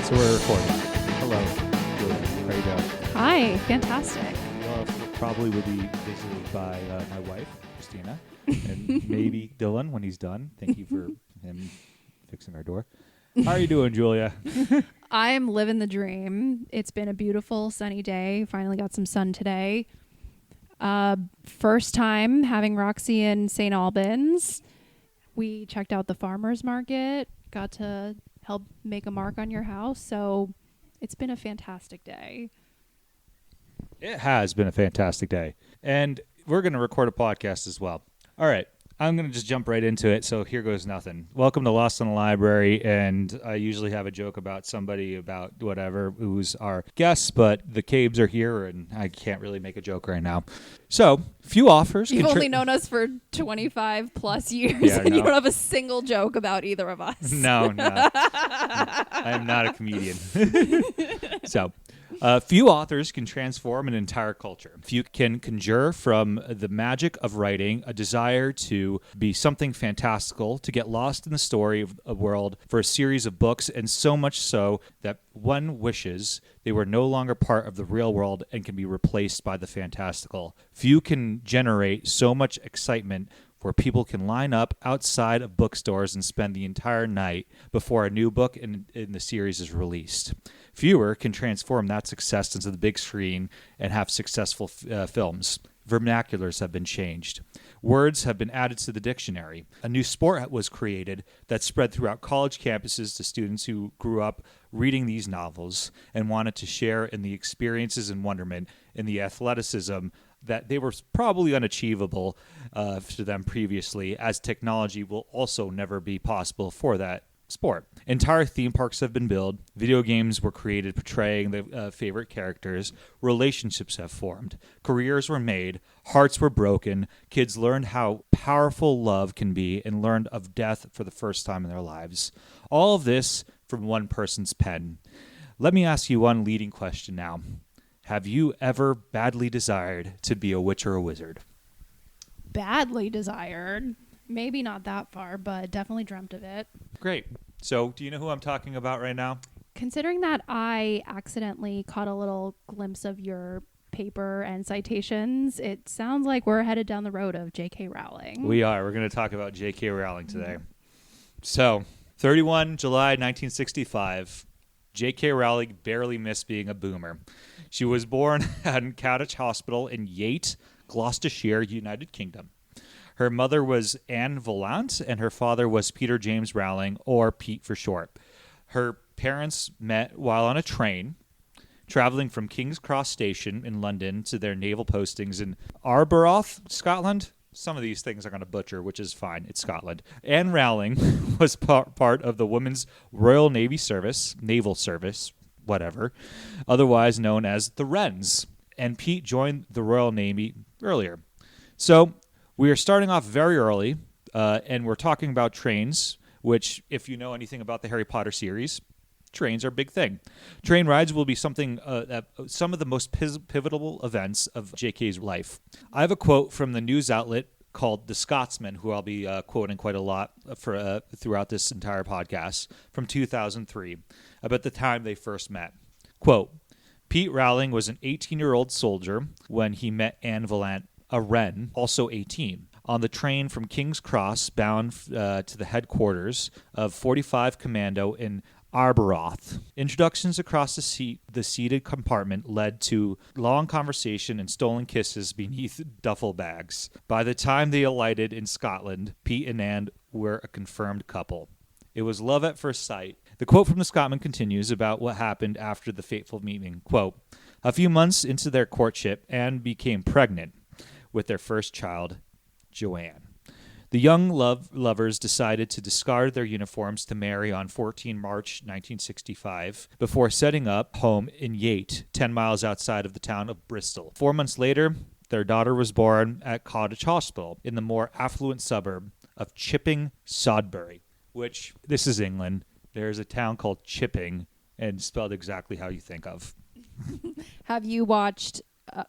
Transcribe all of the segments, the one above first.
So we're recording. Hello, Julia. How are you doing? Hi, fantastic. Well, probably will be visited by my wife, Christina, and maybe Dylan when he's done. Thank you for him fixing our door. How are you doing, Julia? I am living the dream. It's been a beautiful sunny day. Finally got some sun today. First time having Roxy in St. Albans. We checked out the farmer's market, got to help make a mark on your house. So it's been a fantastic day. It has been a fantastic day. And we're going to record a podcast as well. All right. I'm going to just jump right into it. So here goes nothing. Welcome to Lost in the Library. And I usually have a joke about somebody about whatever who's our guest, but the Cabes are here and I can't really make a joke right now. So few offers. You've only known us for 25 plus years and you don't have a single joke about either of us. No. I am not a comedian. So few authors can transform an entire culture. Few can conjure from the magic of writing a desire to be something fantastical, to get lost in the story of a world for a series of books, and so much so that one wishes they were no longer part of the real world and can be replaced by the fantastical. Few can generate so much excitement where people can line up outside of bookstores and spend the entire night before a new book in the series is released. Fewer can transform that success into the big screen and have successful films. Vernaculars have been changed. Words have been added to the dictionary. A new sport was created that spread throughout college campuses to students who grew up reading these novels and wanted to share in the experiences and wonderment in the athleticism that they were probably unachievable to them previously, as technology will also never be possible for that sport. Entire theme parks have been built. Video games were created portraying the favorite characters. Relationships have formed. Careers were made. Hearts were broken. Kids learned how powerful love can be and learned of death for the first time in their lives. All of this from one person's pen. Let me ask you one leading question now. Have you ever badly desired to be a witch or a wizard? Badly desired. Maybe not that far, but definitely dreamt of it. Great. So do you know who I'm talking about right now? Considering that I accidentally caught a little glimpse of your paper and citations, it sounds like we're headed down the road of J.K. Rowling. We are. We're going to talk about J.K. Rowling today. So 31 July 1965. J.K. Rowling barely missed being a boomer. She was born at Cottage Hospital in Yate, Gloucestershire, United Kingdom. Her mother was Anne Volant, and her father was Peter James Rowling, or Pete for short. Her parents met while on a train, traveling from King's Cross Station in London to their naval postings in Arbroath, Scotland. Some of these things I'm going to butcher, which is fine. It's Scotland. Anne Rowling was part of the Women's Royal Navy Service, Naval Service, whatever, otherwise known as the Wrens. And Pete joined the Royal Navy earlier. So we are starting off very early, and we're talking about trains, which, if you know anything about the Harry Potter series, trains are a big thing. Train rides will be something some of the most pivotal events of JK's life. I have a quote from the news outlet called The Scotsman, who I'll be quoting quite a lot for throughout this entire podcast, from 2003, about the time they first met. Quote, Pete Rowling was an 18-year-old soldier when he met Anne Volant, a Wren, also 18, on the train from King's Cross bound to the headquarters of 45 Commando in Arbroath. Introductions across the seated compartment led to long conversation and stolen kisses beneath duffel bags. By the time they alighted in Scotland, Pete and Anne were a confirmed couple. It was love at first sight. The quote from the Scotsman continues about what happened after the fateful meeting. Quote, a few months into their courtship, Anne became pregnant with their first child, Joanne. The young lovers decided to discard their uniforms to marry on 14 March 1965 before setting up home in Yate, 10 miles outside of the town of Bristol. 4 months later, their daughter was born at Cottage Hospital in the more affluent suburb of Chipping, Sodbury, which, this is England. There's a town called Chipping, and spelled exactly how you think of. Have you watched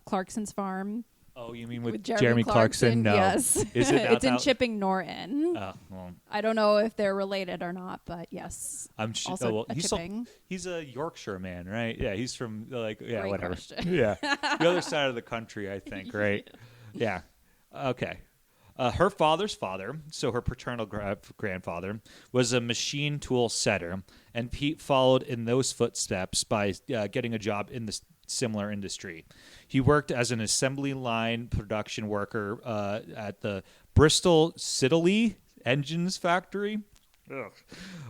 Clarkson's Farm? Oh, Oh, you mean with With Jeremy Clarkson? No. Yes. Is it It's in out- Chipping Norton. Oh, well, I don't know if they're related or not, but yes. Also a Chipping. He's a Yorkshire man, right? Yeah, he's from Great whatever. question. Yeah, the other side of the country, I think, right? Yeah. Okay. Her father's father, so her paternal grandfather, was a machine tool setter, and Pete followed in those footsteps by getting a job in the similar industry. He worked as an assembly line production worker at the Bristol Siddeley Engines Factory,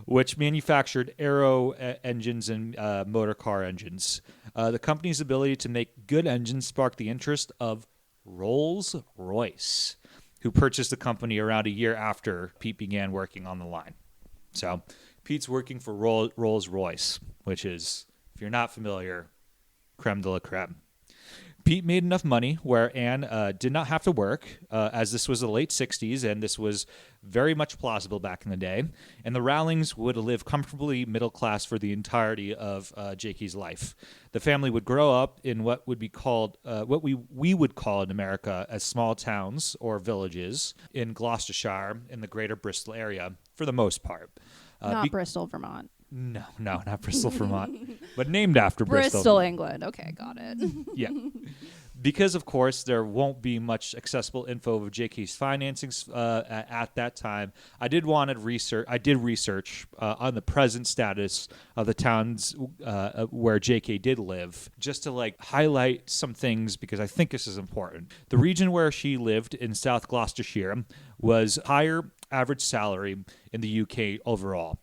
which manufactured aero engines and motor car engines. The company's ability to make good engines sparked the interest of Rolls-Royce, who purchased the company around a year after Pete began working on the line. So Pete's working for Rolls-Royce, which is, if you're not familiar, creme de la creme. Pete made enough money where Anne did not have to work, as this was the late 60s, and this was very much plausible back in the day. And the Rowlings would live comfortably middle class for the entirety of Jakey's life. The family would grow up in what would be called, what we would call in America as small towns or villages in Gloucestershire in the greater Bristol area, for the most part. Not Bristol, Vermont. No, not Bristol, Vermont, but named after Bristol. Bristol, England. Okay, got it. Yeah. Because, of course, there won't be much accessible info of JK's financings at that time. I did research on the present status of the towns where JK did live, just to highlight some things because I think this is important. The region where she lived in South Gloucestershire was higher average salary in the UK overall.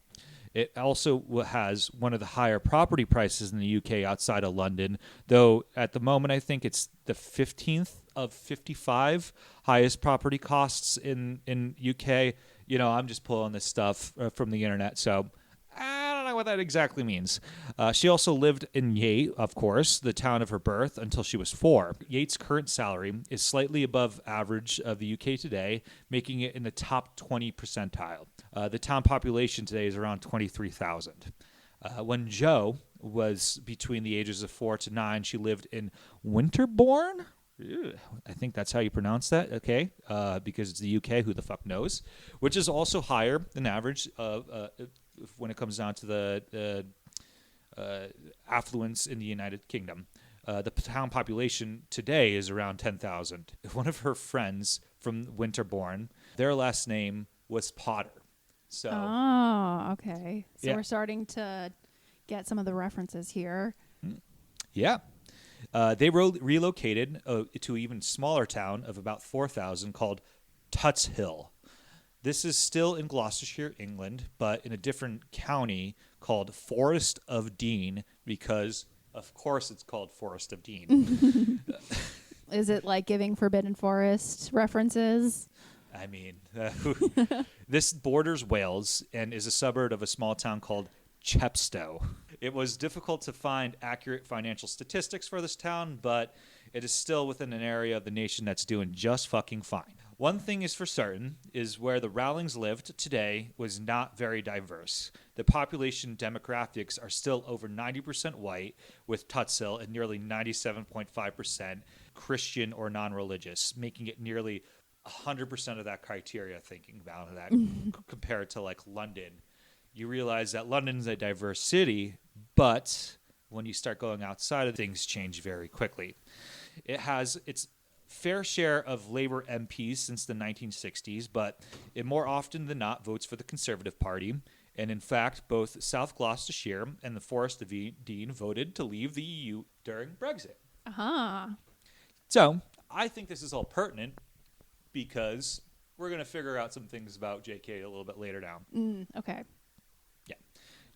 It also has one of the higher property prices in the UK outside of London, though at the moment I think it's the 15th of 55 highest property costs in UK. You know, I'm just pulling this stuff from the internet, so I don't know what that exactly means. She also lived in Yate, of course, the town of her birth, until she was 4. Yate's current salary is slightly above average of the UK today, making it in the top 20 percentile. The town population today is around 23,000. When Jo was between the ages of 4 to 9, she lived in Winterbourne. I think that's how you pronounce that, okay? Because it's the UK, who the fuck knows? Which is also higher than average when it comes down to the affluence in the United Kingdom. The town population today is around 10,000. One of her friends from Winterbourne, their last name was Potter. So, Okay. So yeah. we're starting to get some of the references here. Yeah. They relocated to an even smaller town of about 4,000 called Tutshill. This is still in Gloucestershire, England, but in a different county called Forest of Dean, because, of course, it's called Forest of Dean. Is it like giving Forbidden Forest references? I mean, this borders Wales and is a suburb of a small town called Chepstow. It was difficult to find accurate financial statistics for this town, but it is still within an area of the nation that's doing just fucking fine. One thing is for certain, is where the Rowlings lived today was not very diverse. The population demographics are still over 90% white, with Tutshill at nearly 97.5% Christian or non-religious, making it nearly 100% of that criteria, thinking about that, compared to London. You realize that London's a diverse city, but when you start going outside of things, change very quickly. It has its fair share of Labour MPs since the 1960s, but it more often than not votes for the Conservative Party. And in fact, both South Gloucestershire and the Forest of Dean voted to leave the EU during Brexit. So I think this is all pertinent because we're going to figure out some things about JK a little bit later down. Okay. Yeah.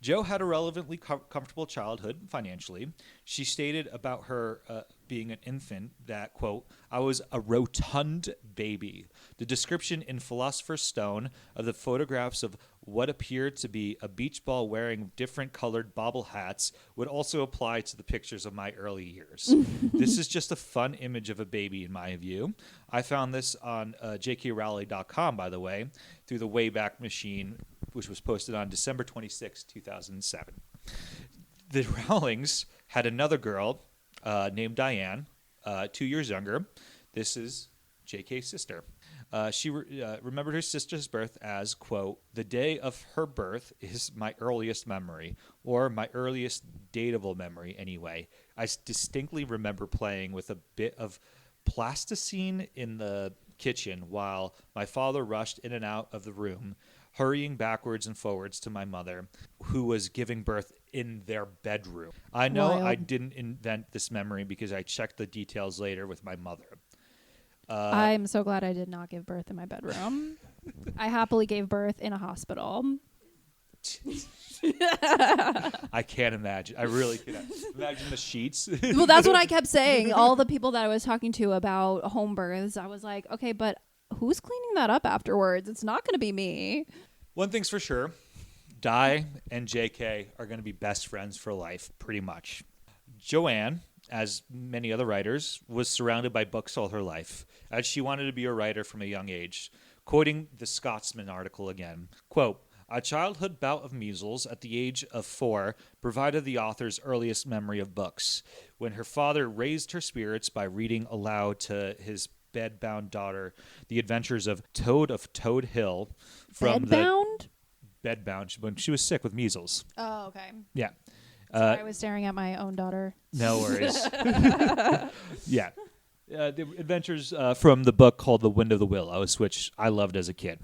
Jo had a relevantly comfortable childhood financially. She stated about her being an infant that, quote, "I was a rotund baby." The description in Philosopher's Stone of the photographs of what appeared to be a beach ball wearing different colored bobble hats would also apply to the pictures of my early years. This is just a fun image of a baby in my view. I found this on jkrowling.com, by the way, through the Wayback Machine, which was posted on December 26, 2007. The Rowlings had another girl named Diane, 2 years younger. This is J.K.'s sister. She remembered her sister's birth as, quote, "The day of her birth is my earliest memory, or my earliest datable memory anyway. I distinctly remember playing with a bit of plasticine in the kitchen while my father rushed in and out of the room, hurrying backwards and forwards to my mother, who was giving birth in their bedroom. I know Wild. I didn't invent this memory because I checked the details later with my mother." I'm so glad I did not give birth in my bedroom. I happily gave birth in a hospital. I can't imagine. I really can't imagine the sheets. Well, that's what I kept saying. All the people that I was talking to about home births, I was like, okay, but who's cleaning that up afterwards? It's not going to be me. One thing's for sure, Di and JK are going to be best friends for life, pretty much. Joanne, as many other writers, was surrounded by books all her life, as she wanted to be a writer from a young age. Quoting the Scotsman article again, quote, "A childhood bout of measles at the age of 4 provided the author's earliest memory of books, when her father raised her spirits by reading aloud to his bedbound daughter the adventures of Toad Hill from Bedbound? Bedbound when she was sick with measles." Oh, okay. Yeah. Sorry, I was staring at my own daughter. No worries. Yeah. The adventures from the book called The Wind of the Willows, which I loved as a kid.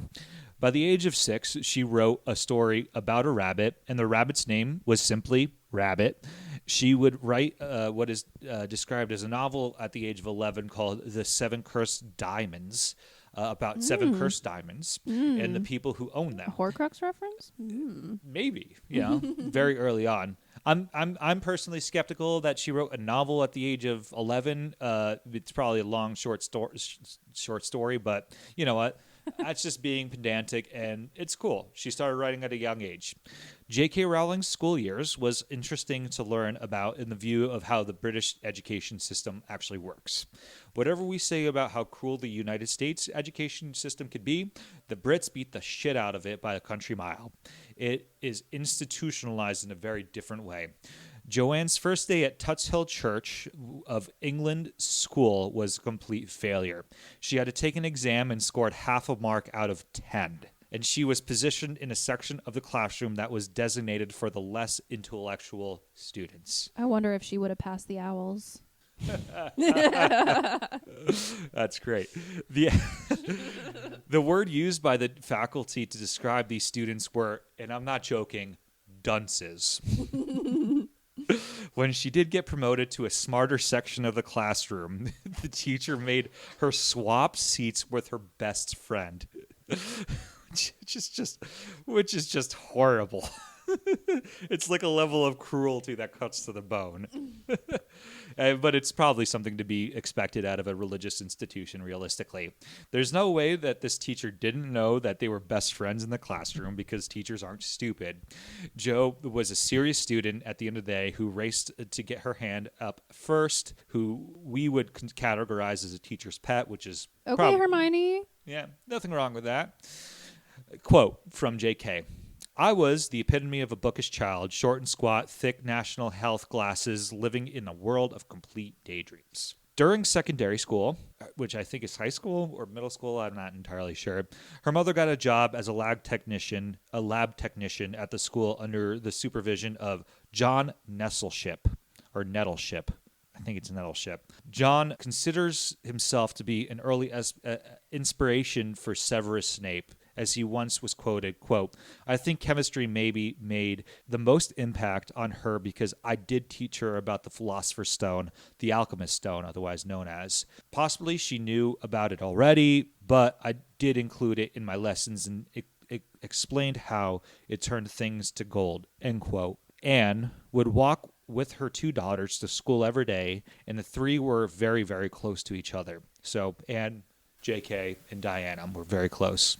By the age of 6, she wrote a story about a rabbit, and the rabbit's name was simply Rabbit. She would write what is described as a novel at the age of 11 called The Seven Cursed Diamonds, about 7 cursed diamonds and the people who own them. A Horcrux reference? Maybe, very early on. I'm personally skeptical that she wrote a novel at the age of 11. It's probably a long short story, but you know what? That's just being pedantic, and it's cool. She started writing at a young age. J.K. Rowling's school years was interesting to learn about in the view of how the British education system actually works. Whatever we say about how cruel the United States education system could be, the Brits beat the shit out of it by a country mile. It is institutionalized in a very different way. Joanne's first day at Tuts Hill Church of England school was a complete failure. She had to take an exam and scored half a mark out of 10. And she was positioned in a section of the classroom that was designated for the less intellectual students. I wonder if she would have passed the owls. That's great. The word used by the faculty to describe these students were, and I'm not joking, dunces. When she did get promoted to a smarter section of the classroom, the teacher made her swap seats with her best friend, which is just horrible. It's like a level of cruelty that cuts to the bone. But it's probably something to be expected out of a religious institution, realistically. There's no way that this teacher didn't know that they were best friends in the classroom, because teachers aren't stupid. Jo was a serious student at the end of the day who raced to get her hand up first, who we would categorize as a teacher's pet, which is... Okay, Hermione. Yeah, nothing wrong with that. Quote from J.K. "I was the epitome of a bookish child, short and squat, thick national health glasses, living in a world of complete daydreams. During secondary school, which I think is high school or middle school, I'm not entirely sure, her mother got a job as a lab technician at the school under the supervision of John Nettleship. I think it's Nettleship. John considers himself to be an early inspiration for Severus Snape, as he once was quoted, quote, "I think chemistry maybe made the most impact on her because I did teach her about the Philosopher's Stone, the Alchemist's Stone, otherwise known as. Possibly she knew about it already, but I did include it in my lessons and it explained how it turned things to gold," end quote. Anne would walk with her 2 daughters to school every day, and the 3 were very, very close to each other. So Anne, J.K., and Diana were very close.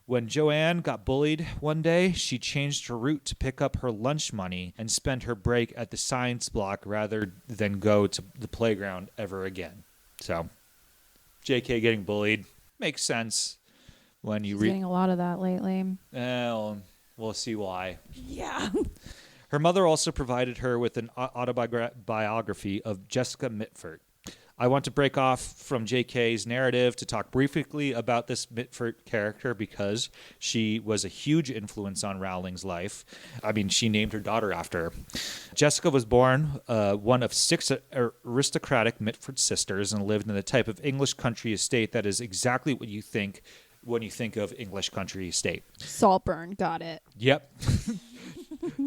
When Joanne got bullied one day, she changed her route to pick up her lunch money and spend her break at the science block rather than go to the playground ever again. So, J.K. getting bullied makes sense when you read. Getting a lot of that lately. Well, we'll see why. Yeah. Her mother also provided her with an autobiography of Jessica Mitford. I want to break off from JK's narrative to talk briefly about this Mitford character because she was a huge influence on Rowling's life. I mean, she named her daughter after her. Jessica was born one of 6 aristocratic Mitford sisters and lived in the type of English country estate that is exactly what you think when you think of English country estate. Saltburn, got it. Yep.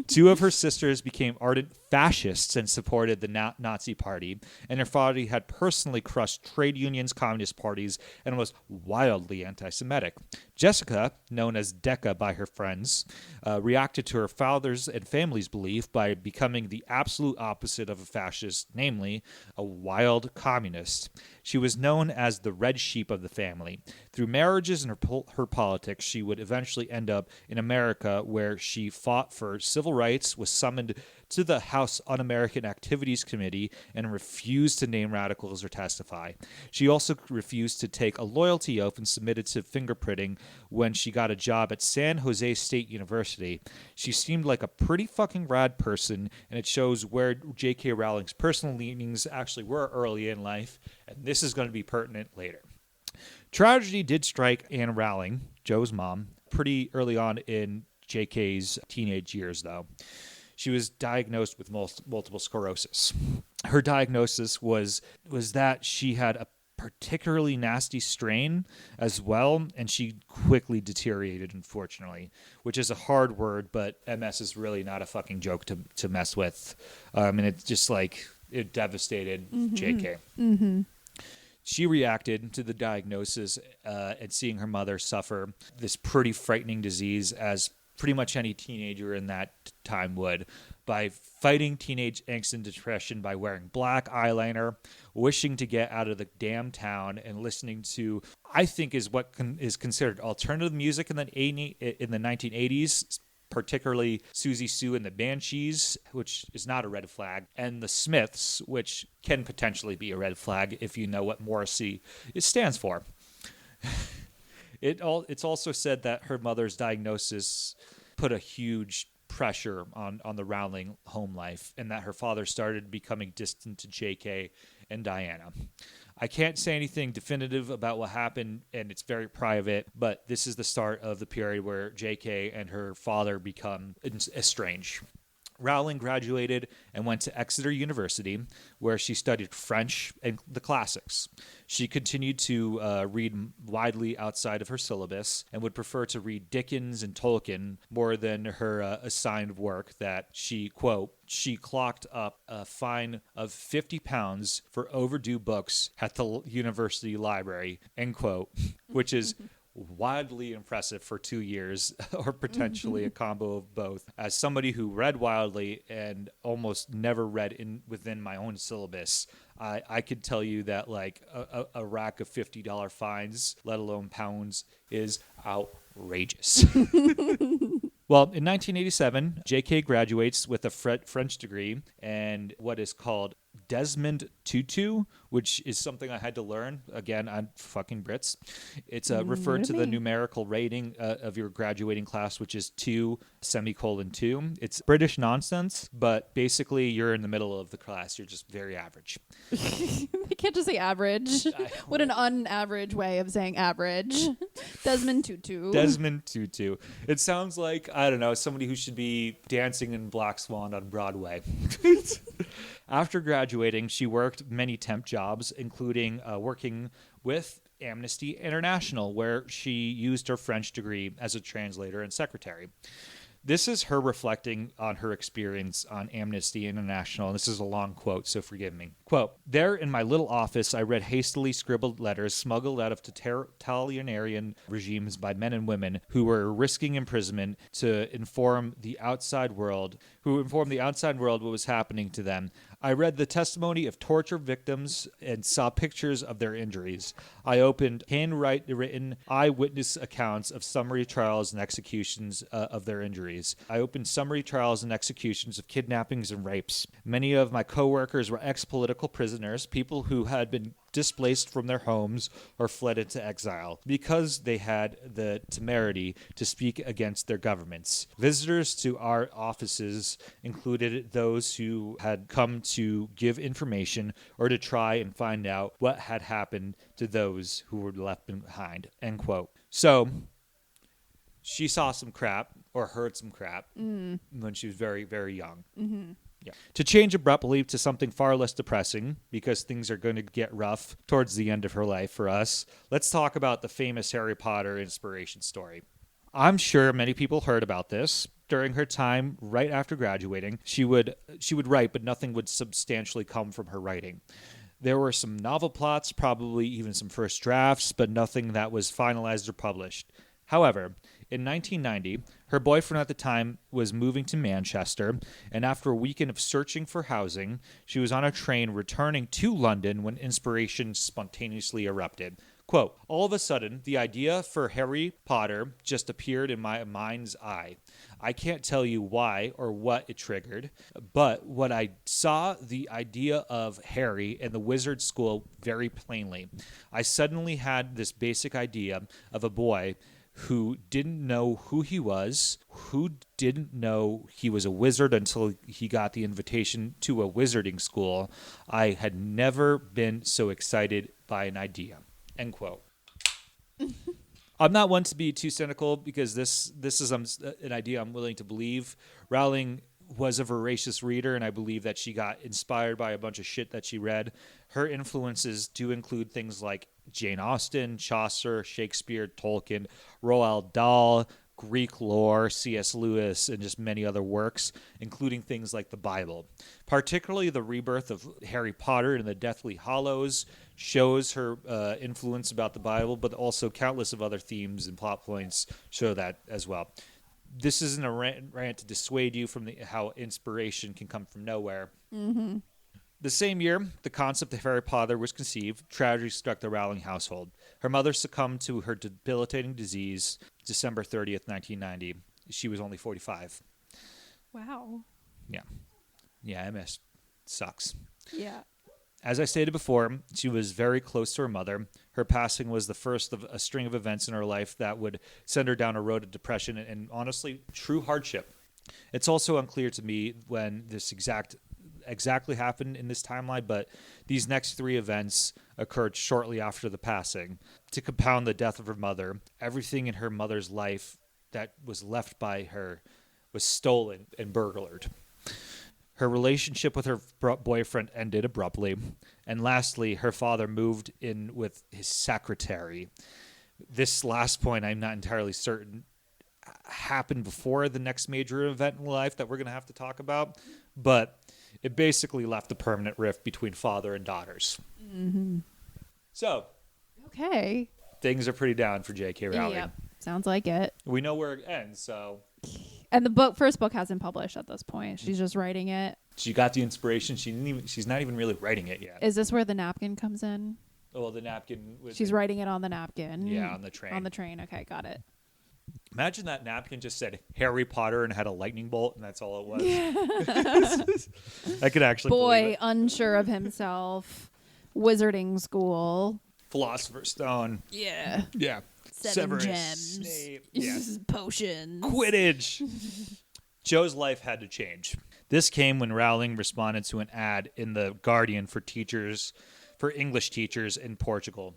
2 of her sisters became ardent fascists and supported the Nazi Party, and her father had personally crushed trade unions, communist parties, and was wildly anti-Semitic. Jessica, known as Decca by her friends, reacted to her father's and family's belief by becoming the absolute opposite of a fascist, namely, a wild communist. She was known as the red sheep of the family. Through marriages and her politics, she would eventually end up in America, where she fought for civil rights, was summoned to the House Un-American Activities Committee, and refused to name radicals or testify. She also refused to take a loyalty oath and submitted to fingerprinting when she got a job at San Jose State University. She seemed like a pretty fucking rad person, and it shows where J.K. Rowling's personal leanings actually were early in life, and this is going to be pertinent later. Tragedy did strike Anne Rowling, Joe's mom, pretty early on in J.K.'s teenage years, though. She was diagnosed with multiple sclerosis. Her diagnosis was that she had a particularly nasty strain as well, and she quickly deteriorated, unfortunately, which is a hard word, but MS is really not a fucking joke to mess with. And it's just like, it devastated JK. Mm-hmm. She reacted to the diagnosis and seeing her mother suffer this pretty frightening disease, as pretty much any teenager in that time would, by fighting teenage angst and depression by wearing black eyeliner, wishing to get out of the damn town, and listening to, I think, is what is considered alternative music in the 1980s, particularly Susie Sue and the Banshees, which is not a red flag, and the Smiths, which can potentially be a red flag if you know what Morrissey stands for. It's also said that her mother's diagnosis put a huge pressure on the Rowling home life, and that her father started becoming distant to JK and Diana. I can't say anything definitive about what happened, and it's very private, but this is the start of the period where JK and her father become estranged. Rowling graduated and went to Exeter University, where she studied French and the classics. She continued to read widely outside of her syllabus and would prefer to read Dickens and Tolkien more than her assigned work that she, quote, she clocked up a fine of £50 for overdue books at the university library, end quote, which is wildly impressive for 2 years, or potentially a combo of both. As somebody who read wildly and almost never read within my own syllabus, I could tell you that like a rack of $50 fines, let alone pounds, is outrageous. Well, in 1987, J.K. graduates with a French degree and what is called Desmond Tutu, which is something I had to learn. Again, I'm fucking Brits. It's referred to the numerical rating of your graduating class, which is 2:2. It's British nonsense, but basically you're in the middle of the class. You're just very average. You can't just say average. What an unaverage way of saying average. Desmond Tutu. Desmond Tutu. It sounds like, I don't know, somebody who should be dancing in Black Swan on Broadway. After graduating, she worked many temp jobs, including working with Amnesty International, where she used her French degree as a translator and secretary. This is her reflecting on her experience on Amnesty International. This is a long quote, so forgive me. Quote, "There in my little office, I read hastily scribbled letters smuggled out of totalitarian regimes by men and women who were risking imprisonment to inform the outside world what was happening to them. I read the testimony of torture victims and saw pictures of their injuries. I opened handwritten eyewitness accounts of summary trials and executions of their injuries. I opened summary trials and executions of kidnappings and rapes. Many of my coworkers were ex-political prisoners, people who had been displaced from their homes or fled into exile because they had the temerity to speak against their governments. Visitors to our offices included those who had come to give information or to try and find out what had happened to those who were left behind. End quote. So she saw some crap or heard some crap when she was very, very young. Mm-hmm. Yeah. To change abruptly to something far less depressing, because things are going to get rough towards the end of her life for us, let's talk about the famous Harry Potter inspiration story. I'm sure many people heard about this. During her time right after graduating, she would write, but nothing would substantially come from her writing. There were some novel plots, probably even some first drafts, but nothing that was finalized or published. However, in 1990, her boyfriend at the time was moving to Manchester, and after a weekend of searching for housing, she was on a train returning to London when inspiration spontaneously erupted. Quote, all of a sudden, the idea for Harry Potter just appeared in my mind's eye. I can't tell you why or what it triggered, but what I saw the idea of Harry and the wizard school very plainly. I suddenly had this basic idea of a boy who didn't know who he was, who didn't know he was a wizard until he got the invitation to a wizarding school. I had never been so excited by an idea. End quote. I'm not one to be too cynical because this is an idea I'm willing to believe. Rowling was a voracious reader, and I believe that she got inspired by a bunch of shit that she read. Her influences do include things like Jane Austen, Chaucer, Shakespeare, Tolkien, Roald Dahl, Greek lore, C.S. Lewis, and just many other works, including things like the Bible. Particularly the rebirth of Harry Potter and the Deathly Hallows shows her influence about the Bible, but also countless of other themes and plot points show that as well. This isn't a rant to dissuade you from how inspiration can come from nowhere. Mm-hmm. The same year, the concept of Harry Potter was conceived, tragedy struck the Rowling household. Her mother succumbed to her debilitating disease December 30th, 1990. She was only 45. Wow. Yeah, MS. Sucks. Yeah. As I stated before, she was very close to her mother. Her passing was the first of a string of events in her life that would send her down a road of depression and honestly, true hardship. It's also unclear to me when this exactly happened in this timeline, but these next three events occurred shortly after the passing. To compound the death of her mother, everything in her mother's life that was left by her was stolen and burglared. Her relationship with her boyfriend ended abruptly. And lastly, her father moved in with his secretary. This last point, I'm not entirely certain, happened before the next major event in life that we're going to have to talk about. But it basically left a permanent rift between father and daughters. Mm-hmm. So, okay. Things are pretty down for J.K. Rowling. Yep. Sounds like it. We know where it ends, so... And the first book hasn't published at this point. She's just writing it. She got the inspiration. She's not even really writing it yet. Is this where the napkin comes in? Oh, the napkin. She's writing it on the napkin. Yeah, on the train. On the train. Okay, got it. Imagine that napkin just said Harry Potter and had a lightning bolt, and that's all it was. I could actually. Boy, unsure of himself. Wizarding school. Philosopher's Stone. Yeah. Yeah. Seven Severus gems. Snape. Yeah. Potions. Quidditch. Joe's life had to change. This came when Rowling responded to an ad in The Guardian for English teachers in Portugal.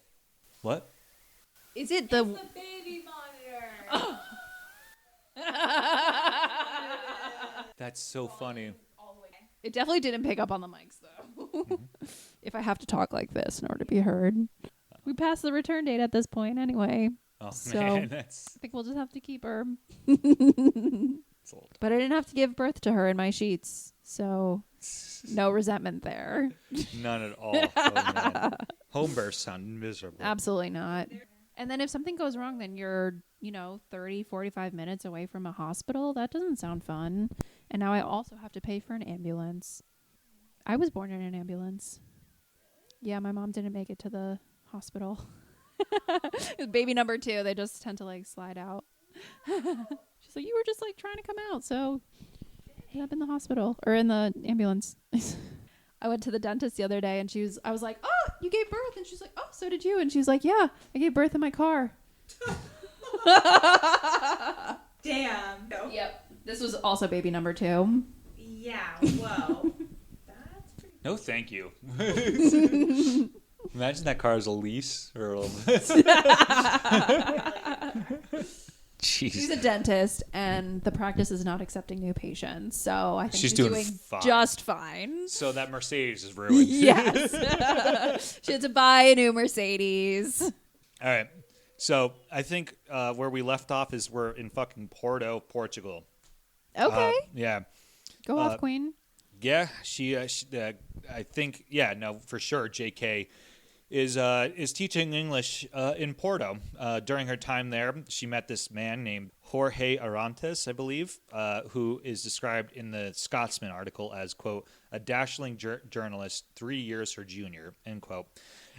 What? Is it the baby monitor? That's so funny. It definitely didn't pick up on the mics though. If I have to talk like this in order to be heard. We passed the return date at this point anyway. Oh So, man, that's I think we'll just have to keep her. old. But I didn't have to give birth to her in my sheets, so no resentment there. None at all. Oh, man. Home births sound miserable. Absolutely not. And then if something goes wrong, then you're, 30, 45 minutes away from a hospital. That doesn't sound fun. And now I also have to pay for an ambulance. I was born in an ambulance. Yeah, my mom didn't make it to the hospital. Baby number 2, they just tend to slide out. She's like, you were just trying to come out, so end up in the hospital or in the ambulance. I went to the dentist the other day and I was like, oh, you gave birth. And she's like, oh, so did you. And she's like, yeah, I gave birth in my car. Damn. No. Yep. This was also baby number 2. Yeah. Whoa. That's pretty. No, thank you. Imagine that car is a lease or a... She's Jeez. a dentist, and the practice is not accepting new patients. So I think She's she's doing doing fine. just fine. So that Mercedes is ruined. Yes. She had to buy a new Mercedes. All right. So I think where we left off is we're in fucking Porto, Portugal. Okay. Yeah. Go off, Queen. Yeah. I think, yeah, no, for sure. JK is teaching English in Porto. During her time there, she met this man named Jorge Arantes, I believe, who is described in the Scotsman article as, quote, a dashing journalist 3 years her junior, end quote.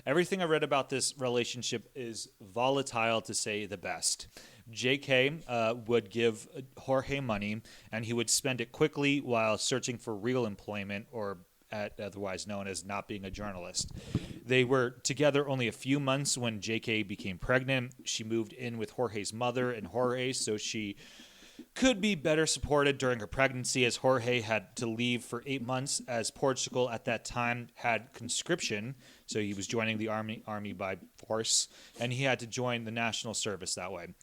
Everything I read about this relationship is volatile, to say the best. JK would give Jorge money, and he would spend it quickly while searching for real employment, or otherwise known as not being a journalist. They were together only a few months when JK became pregnant. She moved in with Jorge's mother and Jorge so she could be better supported during her pregnancy, as Jorge had to leave for 8 months, as Portugal at that time had conscription, so he was joining the army by force, and he had to join the national service that way.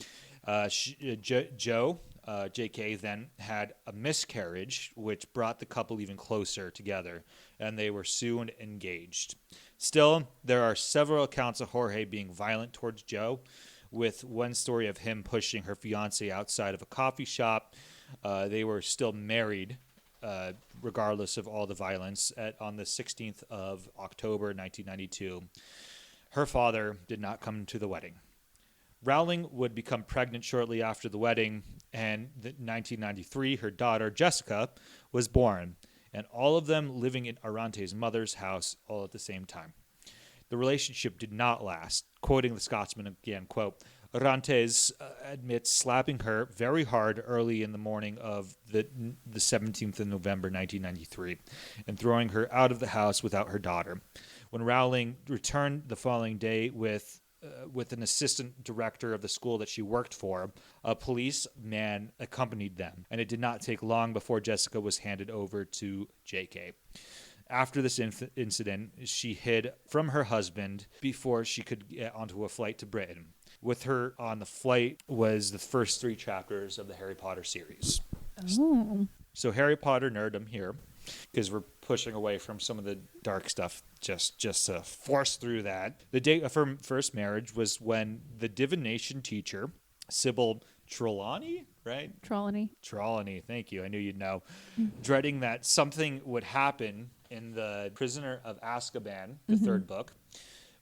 JK then had a miscarriage, which brought the couple even closer together, and they were soon engaged. Still, there are several accounts of Jorge being violent towards Joe, with one story of him pushing her fiancé outside of a coffee shop. They were still married, regardless of all the violence, on the 16th of October, 1992. Her father did not come to the wedding. Rowling would become pregnant shortly after the wedding, and in 1993, her daughter, Jessica, was born, and all of them living in Arante's mother's house all at the same time. The relationship did not last. Quoting the Scotsman again, quote, Arantes admits slapping her very hard early in the morning of the 17th of November, 1993, and throwing her out of the house without her daughter. When Rowling returned the following day with an assistant director of the school that she worked for, a policeman accompanied them, and it did not take long before Jessica was handed over to JK. After this incident, she hid from her husband before she could get onto a flight to Britain. With her on the flight was the first 3 chapters of the Harry Potter series. Oh. So Harry Potter nerdom here, because we're pushing away from some of the dark stuff just to force through that. The date of her first marriage was when the divination teacher, Sybil Trelawney, right? Trelawney, thank you. I knew you'd know. Dreading that something would happen in the Prisoner of Azkaban, the third book,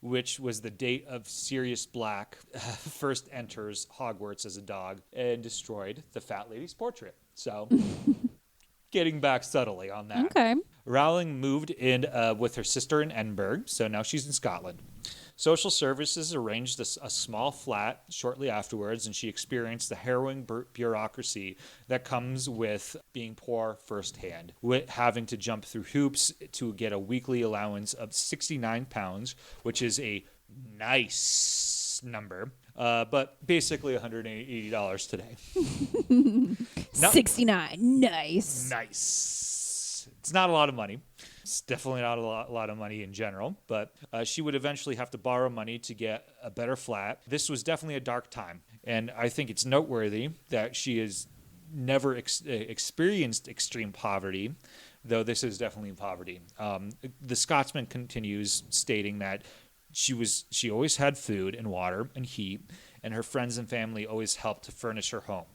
which was the date of Sirius Black first enters Hogwarts as a dog and destroyed the fat lady's portrait. So, getting back subtly on that. Okay. Rowling moved in with her sister in Edinburgh, so now she's in Scotland. Social services arranged a small flat shortly afterwards, and she experienced the harrowing bureaucracy that comes with being poor firsthand, with having to jump through hoops to get a weekly allowance of £69, which is a nice number, but basically $180 today. 69. Nice. Nice. It's not a lot of money. It's definitely not a lot of money in general, but she would eventually have to borrow money to get a better flat. This was definitely a dark time, and I think it's noteworthy that she has never experienced extreme poverty, though this is definitely poverty. The Scotsman continues stating that she always had food and water and heat, and her friends and family always helped to furnish her home.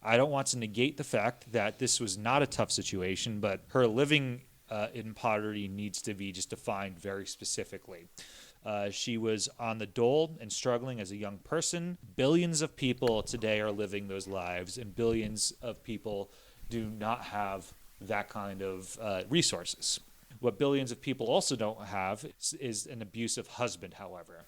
I don't want to negate the fact that this was not a tough situation, but her living in poverty needs to be just defined very specifically. She was on the dole and struggling as a young person. Billions of people today are living those lives, and billions of people do not have that kind of resources. What billions of people also don't have is an abusive husband, however,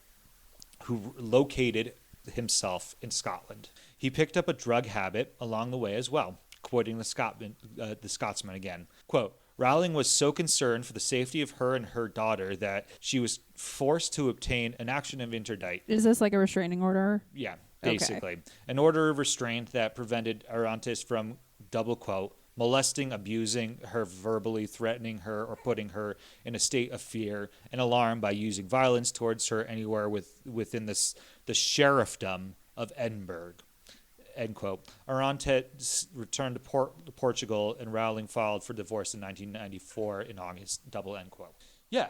who located himself in Scotland. He picked up a drug habit along the way as well. Quoting the Scotsman again, quote, Rowling was so concerned for the safety of her and her daughter that she was forced to obtain an action of interdict. Is this like a restraining order? Yeah, Okay. basically. An order of restraint that prevented Orontes from, double quote, molesting, abusing her, verbally threatening her, or putting her in a state of fear and alarm by using violence towards her anywhere within the sheriffdom of Edinburgh. End quote. Orontes returned to Portugal, and Rowling filed for divorce in 1994 in August. Double end quote. Yeah.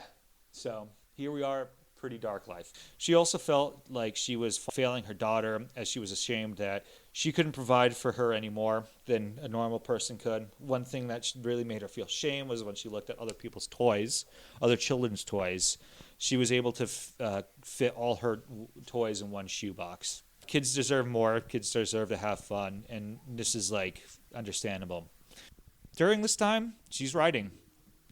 So here we are. Pretty dark life. She also felt like she was failing her daughter, as she was ashamed that she couldn't provide for her any more than a normal person could. One thing that really made her feel shame was when she looked at other people's toys, other children's toys. She was able to fit all her toys in one shoebox. Kids deserve more. Kids deserve to have fun, and this is like understandable. During this time, she's writing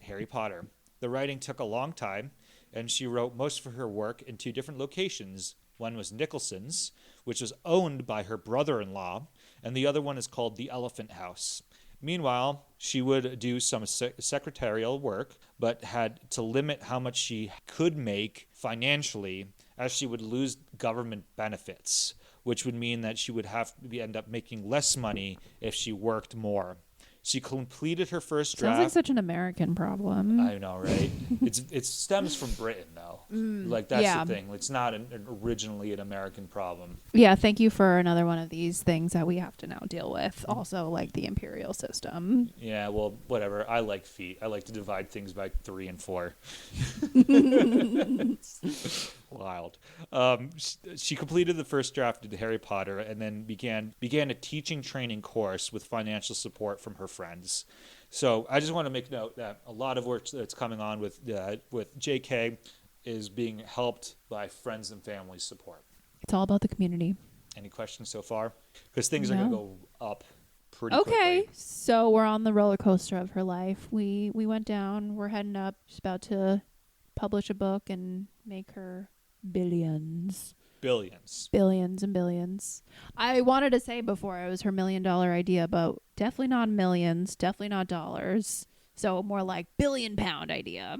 Harry Potter. The writing took a long time, and she wrote most of her work in 2 different locations. One was Nicholson's, which was owned by her brother-in-law, and the other one is called the Elephant House. Meanwhile, she would do some secretarial work, but had to limit how much she could make financially, as she would lose government benefits, which would mean that she would have to end up making less money if she worked more. She completed her first draft. Sounds like such an American problem. I know, right? It stems from Britain, though. Like, that's the thing. It's not originally an American problem. Yeah, thank you for another one of these things that we have to now deal with. Also, like the imperial system. Yeah, well, whatever. I like feet. I like to divide things by 3 and 4. Wild. She completed the first draft of Harry Potter and then began a teaching training course with financial support from her friends. So I just want to make note that a lot of work that's coming on with JK is being helped by friends and family support. It's all about the community. Any questions so far? Because things are going to go up pretty quickly. Okay, so we're on the roller coaster of her life. We went down. We're heading up. She's about to publish a book and make her billions and billions. I wanted to say before it was her $1 million idea, but definitely not millions, definitely not dollars. So more like £1 billion idea.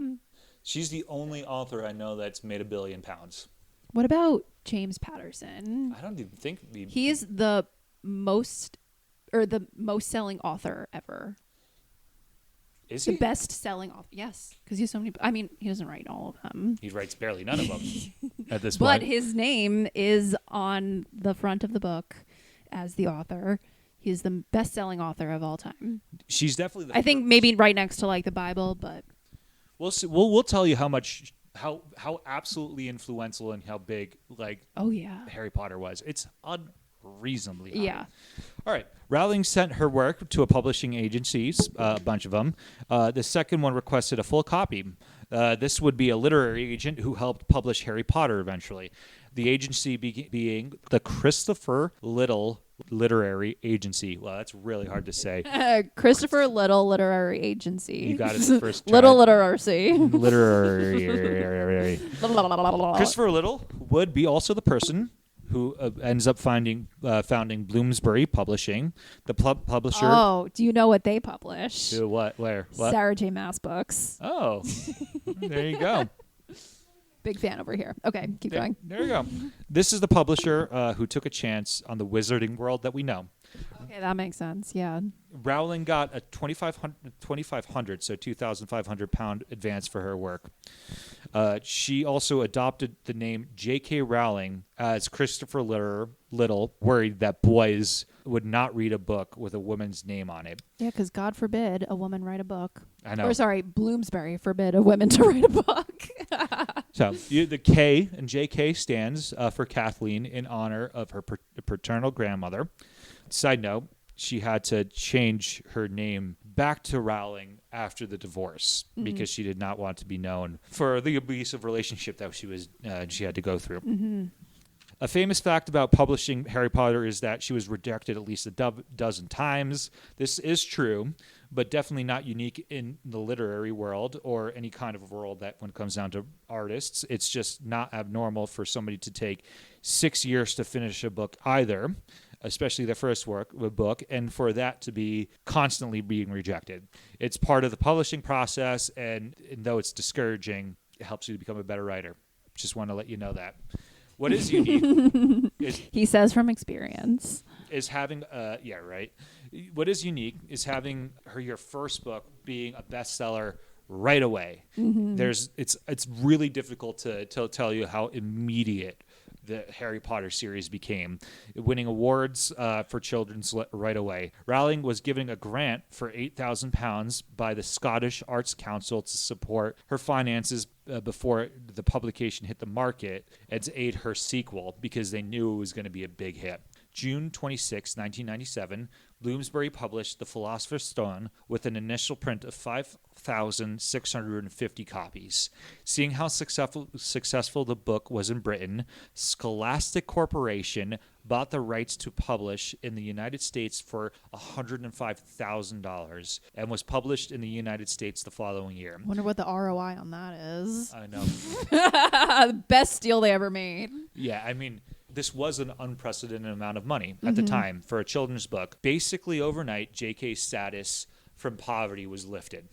She's the only author I know that's made £1 billion. What about James Patterson? I don't even think He's the most selling author ever. Is the he? best-selling author. Yes, because he has so many. I mean, he doesn't write all of them. He writes barely none of them at this But point. his name is on the front of the book as the author. He's the best-selling author of all time. She's definitely. I think maybe right next to like the Bible, but We'll see. We'll tell you how absolutely influential and how big Harry Potter was. It's unreasonably high. Yeah. All right. Rowling sent her work to a publishing agencies, a bunch of them. The second one requested a full copy. This would be a literary agent who helped publish Harry Potter eventually. The agency being the Christopher Little Literary Agency. Well, that's really hard to say. Christopher Little Literary Agency. You got it the first try. Little Literacy. Literary. Christopher Little would be also the person who ends up founding Bloomsbury Publishing, the publisher. Oh, do you know what they publish? What? Where? What? Sarah J. Maas books. Oh, there you go. Big fan over here. Okay, keep going. There you go. This is the publisher who took a chance on the wizarding world that we know. Okay, that makes sense. Yeah. Rowling got a £2,500, so £2,500 advance for her work. She also adopted the name J.K. Rowling as Christopher Little, worried that boys would not read a book with a woman's name on it. Yeah, because God forbid a woman write a book. I know. Or sorry, Bloomsbury forbid a woman to write a book. So the K in J.K. stands for Kathleen in honor of her paternal grandmother. Side note, she had to change her name back to Rowling after the divorce because she did not want to be known for the abusive relationship that she had to go through. Mm-hmm. A famous fact about publishing Harry Potter is that she was rejected at least a dozen times. This is true, but definitely not unique in the literary world or any kind of world that when it comes down to artists. It's just not abnormal for somebody to take 6 years to finish a book either. especially the first book, and for that to be constantly being rejected. It's part of the publishing process, and though it's discouraging, it helps you to become a better writer. Just want to let you know that. What is unique He says from experience. is having What is unique is having your first book being a bestseller right away. It's really difficult to tell you how immediate the Harry Potter series became, winning awards for children's right away. Rowling was given a grant for £8,000 by the Scottish Arts Council to support her finances before the publication hit the market and to aid her sequel because they knew it was going to be a big hit. June 26, 1997, Bloomsbury published The Philosopher's Stone with an initial print of 5,650 copies. Seeing how successful the book was in Britain, Scholastic Corporation bought the rights to publish in the United States for $105,000 and was published in the United States the following year. Wonder what the ROI on that is. I know. The best deal they ever made. Yeah, I mean, this was an unprecedented amount of money at the time for a children's book. Basically, overnight, J.K.'s status from poverty was lifted.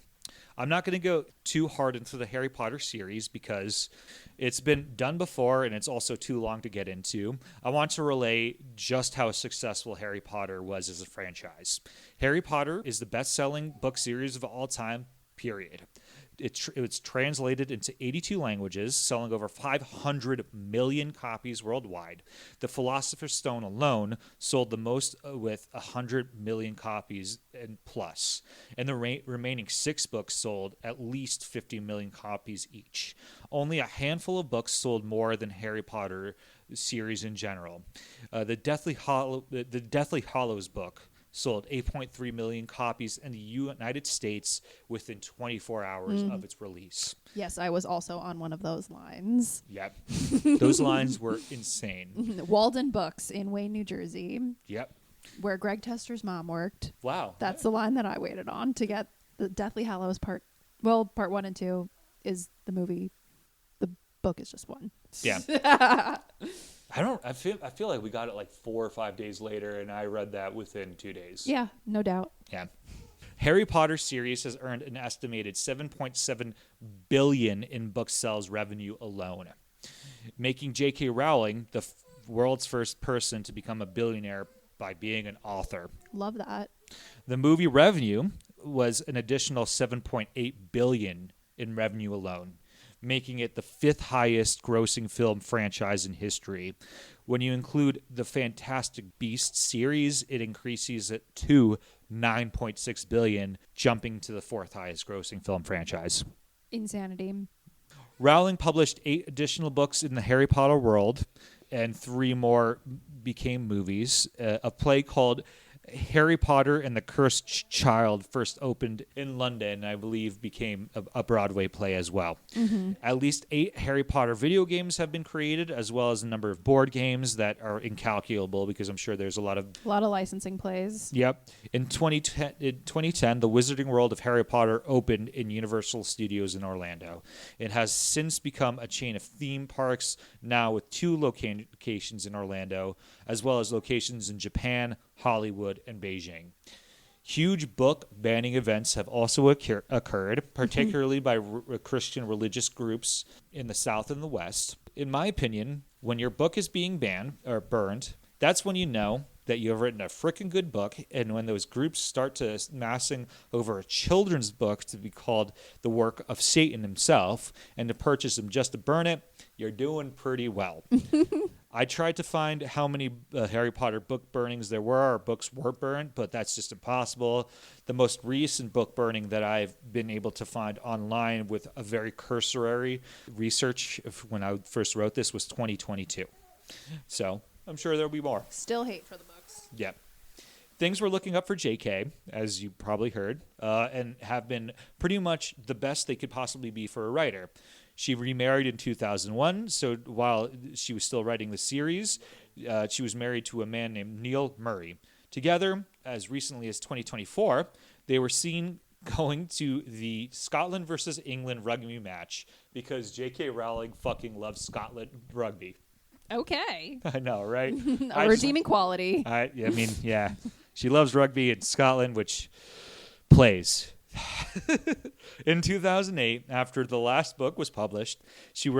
I'm not going to go too hard into the Harry Potter series because it's been done before and it's also too long to get into. I want to relay just how successful Harry Potter was as a franchise. Harry Potter is the best-selling book series of all time, period. It's translated into 82 languages, selling over 500 million copies worldwide. The Philosopher's Stone alone sold the most with 100 million copies and plus. And the remaining 6 books sold at least 50 million copies each. Only a handful of books sold more than Harry Potter series in general. The Deathly Hallows book sold 8.3 million copies in the United States within 24 hours of its release. Yes, I was also on one of those lines. Yep. Those lines were insane. Walden Books in Wayne, New Jersey. Yep. Where Greg Tester's mom worked. Wow. That's the line that I waited on to get the Deathly Hallows part 1 and 2 is the movie. The book is just 1. Yeah. I feel like we got it like 4 or 5 days later, and I read that within 2 days. Yeah, no doubt. Yeah. Harry Potter series has earned an estimated $7.7 billion in book sales revenue alone, making J.K. Rowling the world's first person to become a billionaire by being an author. Love that. The movie revenue was an additional $7.8 billion in revenue alone, making it the 5th highest grossing film franchise in history. When you include the Fantastic Beasts series, it increases it to $9.6 billion, jumping to the 4th highest grossing film franchise. Insanity. Rowling published 8 additional books in the Harry Potter world, and 3 more became movies. A play called Harry Potter and the Cursed Child first opened in London, I believe became a Broadway play as well. At least 8 Harry Potter video games have been created, as well as a number of board games that are incalculable because I'm sure there's a lot of licensing plays. Yep. In 2010, the Wizarding World of Harry Potter opened in Universal Studios in Orlando. It has since become a chain of theme parks, now with 2 locations in Orlando, as well as locations in Japan, Hollywood, and Beijing. Huge book banning events have also occurred, particularly by Christian religious groups in the South and the West. In my opinion, when your book is being banned or burned, that's when you know that you have written a freaking good book, and when those groups start to massing over a children's book to be called the work of Satan himself and to purchase them just to burn it, you're doing pretty well. I tried to find how many Harry Potter book burnings there were or books were burned, but that's just impossible. The most recent book burning that I've been able to find online with a very cursory research when I first wrote this was 2022. So I'm sure there'll be more. Still hate for the books. Yep. Things were looking up for JK, as you probably heard, and have been pretty much the best they could possibly be for a writer. She remarried in 2001, so while she was still writing the series, she was married to a man named Neil Murray. Together, as recently as 2024, they were seen going to the Scotland versus England rugby match because J.K. Rowling fucking loves Scotland rugby. Okay. I know, right? Redeeming quality. I mean, yeah. She loves rugby in Scotland, which plays. In 2008, after the last book was published, she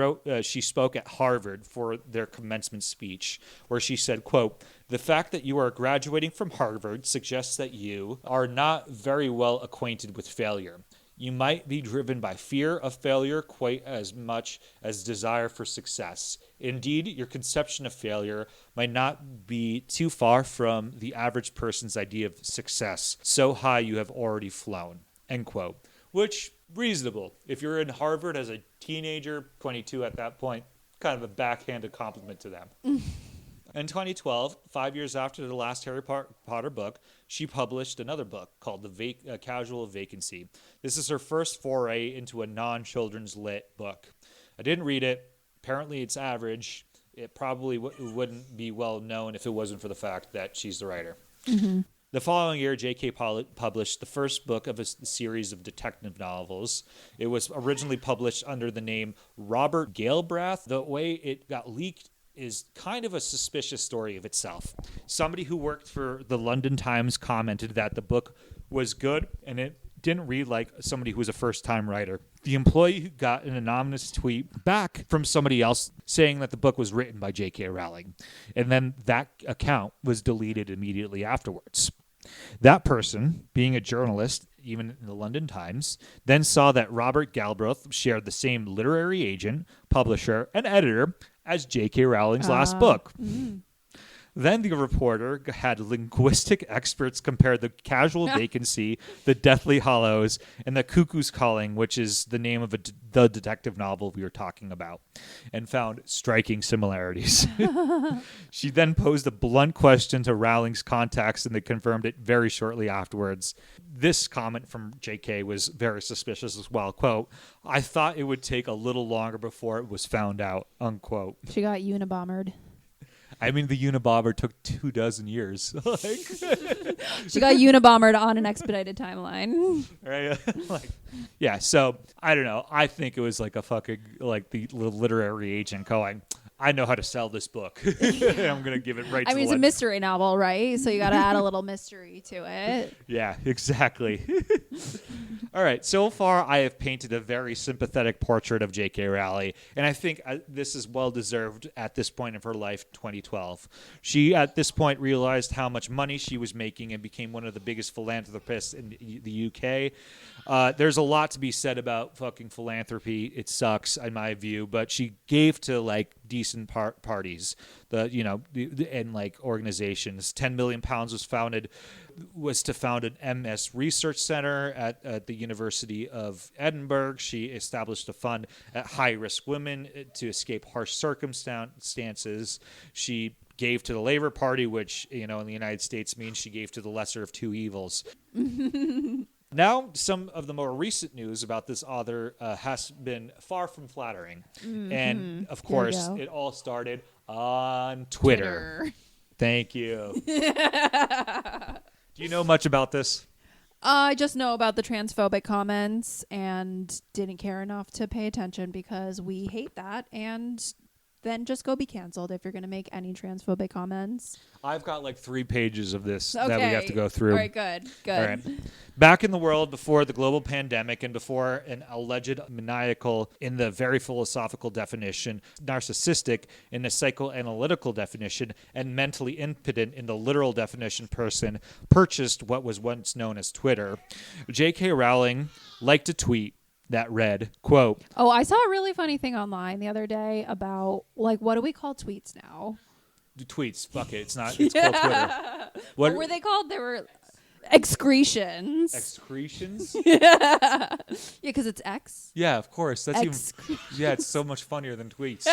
spoke at Harvard for their commencement speech, where she said, quote, "The fact that you are graduating from Harvard suggests that you are not very well acquainted with failure. You might be driven by fear of failure quite as much as desire for success. Indeed, your conception of failure might not be too far from the average person's idea of success. So high you have already flown." End quote. Which, reasonable. If you're in Harvard as a teenager, 22 at that point, kind of a backhanded compliment to them. In 2012, 5 years after the last Harry Potter book, she published another book called The Casual Vacancy. This is her first foray into a non-children's lit book. I didn't read it. Apparently, it's average. It probably wouldn't be well known if it wasn't for the fact that she's the writer. Mm-hmm. The following year, J.K. published the first book of a series of detective novels. It was originally published under the name Robert Galbraith. The way it got leaked is kind of a suspicious story of itself. Somebody who worked for the London Times commented that the book was good and it didn't read like somebody who was a first-time writer. The employee got an anonymous tweet back from somebody else saying that the book was written by J.K. Rowling, and then that account was deleted immediately afterwards. That person, being a journalist, even in the London Times, then saw that Robert Galbraith shared the same literary agent, publisher, and editor as J.K. Rowling's last book. Then the reporter had linguistic experts compare The Casual Vacancy, The Deathly Hallows, and The Cuckoo's Calling, which is the name of the detective novel we were talking about, and found striking similarities. She then posed a blunt question to Rowling's contacts, and they confirmed it very shortly afterwards. This comment from JK was very suspicious as well. Quote, "I thought it would take a little longer before it was found out," unquote. She got unibombered. I mean, the Unabomber took 24 years. She got unibombered on an expedited timeline. Right? Yeah, so, I don't know. I think it was like a fucking, like the literary agent going, "I know how to sell this book." And I'm going to give it right to it's a mystery novel, right? So you got to add a little mystery to it. Yeah, exactly. All right, so far I have painted a very sympathetic portrait of J.K. Rowling, and I think this is well-deserved at this point of her life, 2012. She, at this point, realized how much money she was making and became one of the biggest philanthropists in the UK. There's a lot to be said about fucking philanthropy. It sucks, in my view, but she gave to, like, decent parties, and like organizations. £10 million was to found an MS research center at the University of Edinburgh. She established a fund at high-risk women to escape harsh circumstances. She gave to the Labour Party, which, in the United States means she gave to the lesser of two evils. Now, some of the more recent news about this author has been far from flattering. Mm-hmm. And, of course, it all started on Twitter. Thank you. Do you know much about this? I just know about the transphobic comments and didn't care enough to pay attention because we hate that. And then just go be canceled if you're going to make any transphobic comments. I've got like 3 pages of this that we have to go through. All right, good. All right. Back in the world before the global pandemic and before an alleged maniacal in the very philosophical definition, narcissistic in the psychoanalytical definition, and mentally impotent in the literal definition person purchased what was once known as Twitter, J.K. Rowling liked to tweet that read, quote, "Oh, I saw a really funny thing online the other day about, like, what do we call tweets now?" Tweets. Fuck it. It's not. It's called Twitter. What were they called? They were excretions. Excretions? Yeah, because it's X. Yeah, of course. That's it's so much funnier than tweets.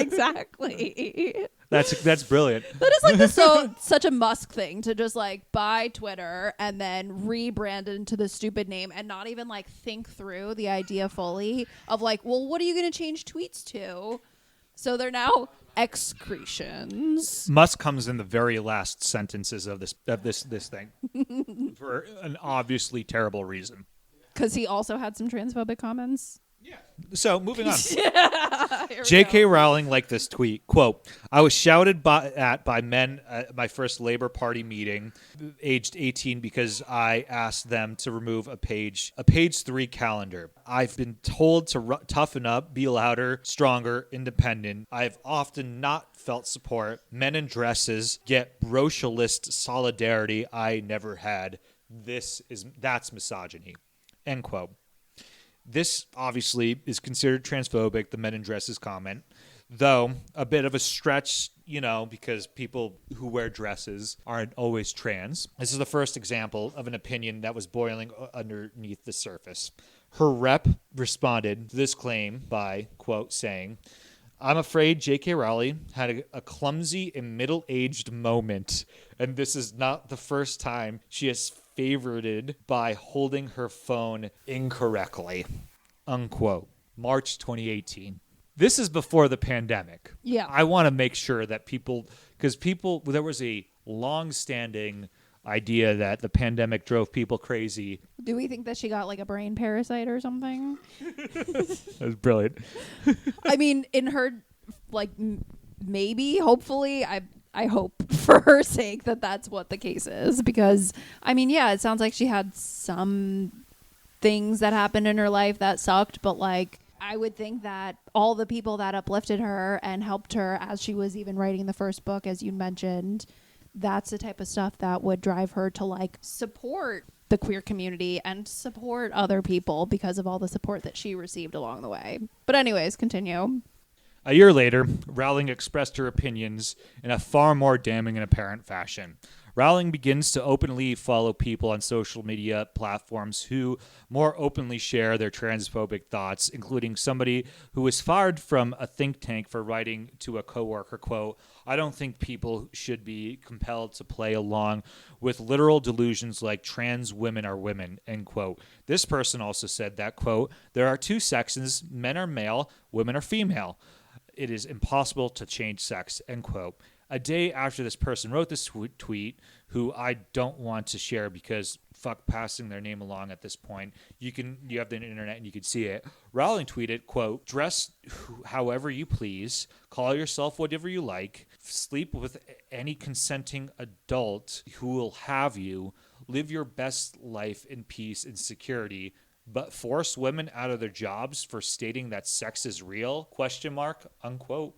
Exactly. That's brilliant. That is like such a Musk thing to just like buy Twitter and then rebrand it into the stupid name and not even like think through the idea fully of like, well, what are you going to change tweets to? So they're now excretions. Musk comes in the very last sentences of this thing for an obviously terrible reason. Because he also had some transphobic comments. So moving on. Here we J.K. go. Rowling liked this tweet. Quote, I was shouted by men at my first Labor Party meeting, aged 18, because I asked them to remove a page 3 calendar. I've been told to toughen up, be louder, stronger, independent. I've often not felt support. Men in dresses get brocialist solidarity I never had. That's misogyny. End quote. This obviously is considered transphobic, the men in dresses comment, though a bit of a stretch, because people who wear dresses aren't always trans. This is the first example of an opinion that was boiling underneath the surface. Her rep responded to this claim by, quote, saying, I'm afraid J.K. Rowling had a clumsy and middle-aged moment, and this is not the first time she has favorited by holding her phone incorrectly, unquote. March 2018. This is before the pandemic. Yeah. I want to make sure that there was a long-standing idea that the pandemic drove people crazy. Do we think that she got like a brain parasite or something? That was brilliant. I mean, in her, like, maybe, hopefully, I hope for her sake that that's what the case is. Because, I mean, yeah, it sounds like she had some things that happened in her life that sucked. But, like, I would think that all the people that uplifted her and helped her as she was even writing the first book, as you mentioned, that's the type of stuff that would drive her to, like, support the queer community and support other people because of all the support that she received along the way. But anyways, continue. A year later, Rowling expressed her opinions in a far more damning and apparent fashion. Rowling begins to openly follow people on social media platforms who more openly share their transphobic thoughts, including somebody who was fired from a think tank for writing to a coworker, quote, I don't think people should be compelled to play along with literal delusions like trans women are women, end quote. This person also said that, quote, there are two sexes, men are male, women are female. It is impossible to change sex, end quote. A day after this person wrote this tweet, who I don't want to share because fuck passing their name along at this point. You have the internet and you can see it. Rowling tweeted, quote, dress however you please, call yourself whatever you like, sleep with any consenting adult who will have you, live your best life in peace and security, but force women out of their jobs for stating that sex is real, question mark, unquote.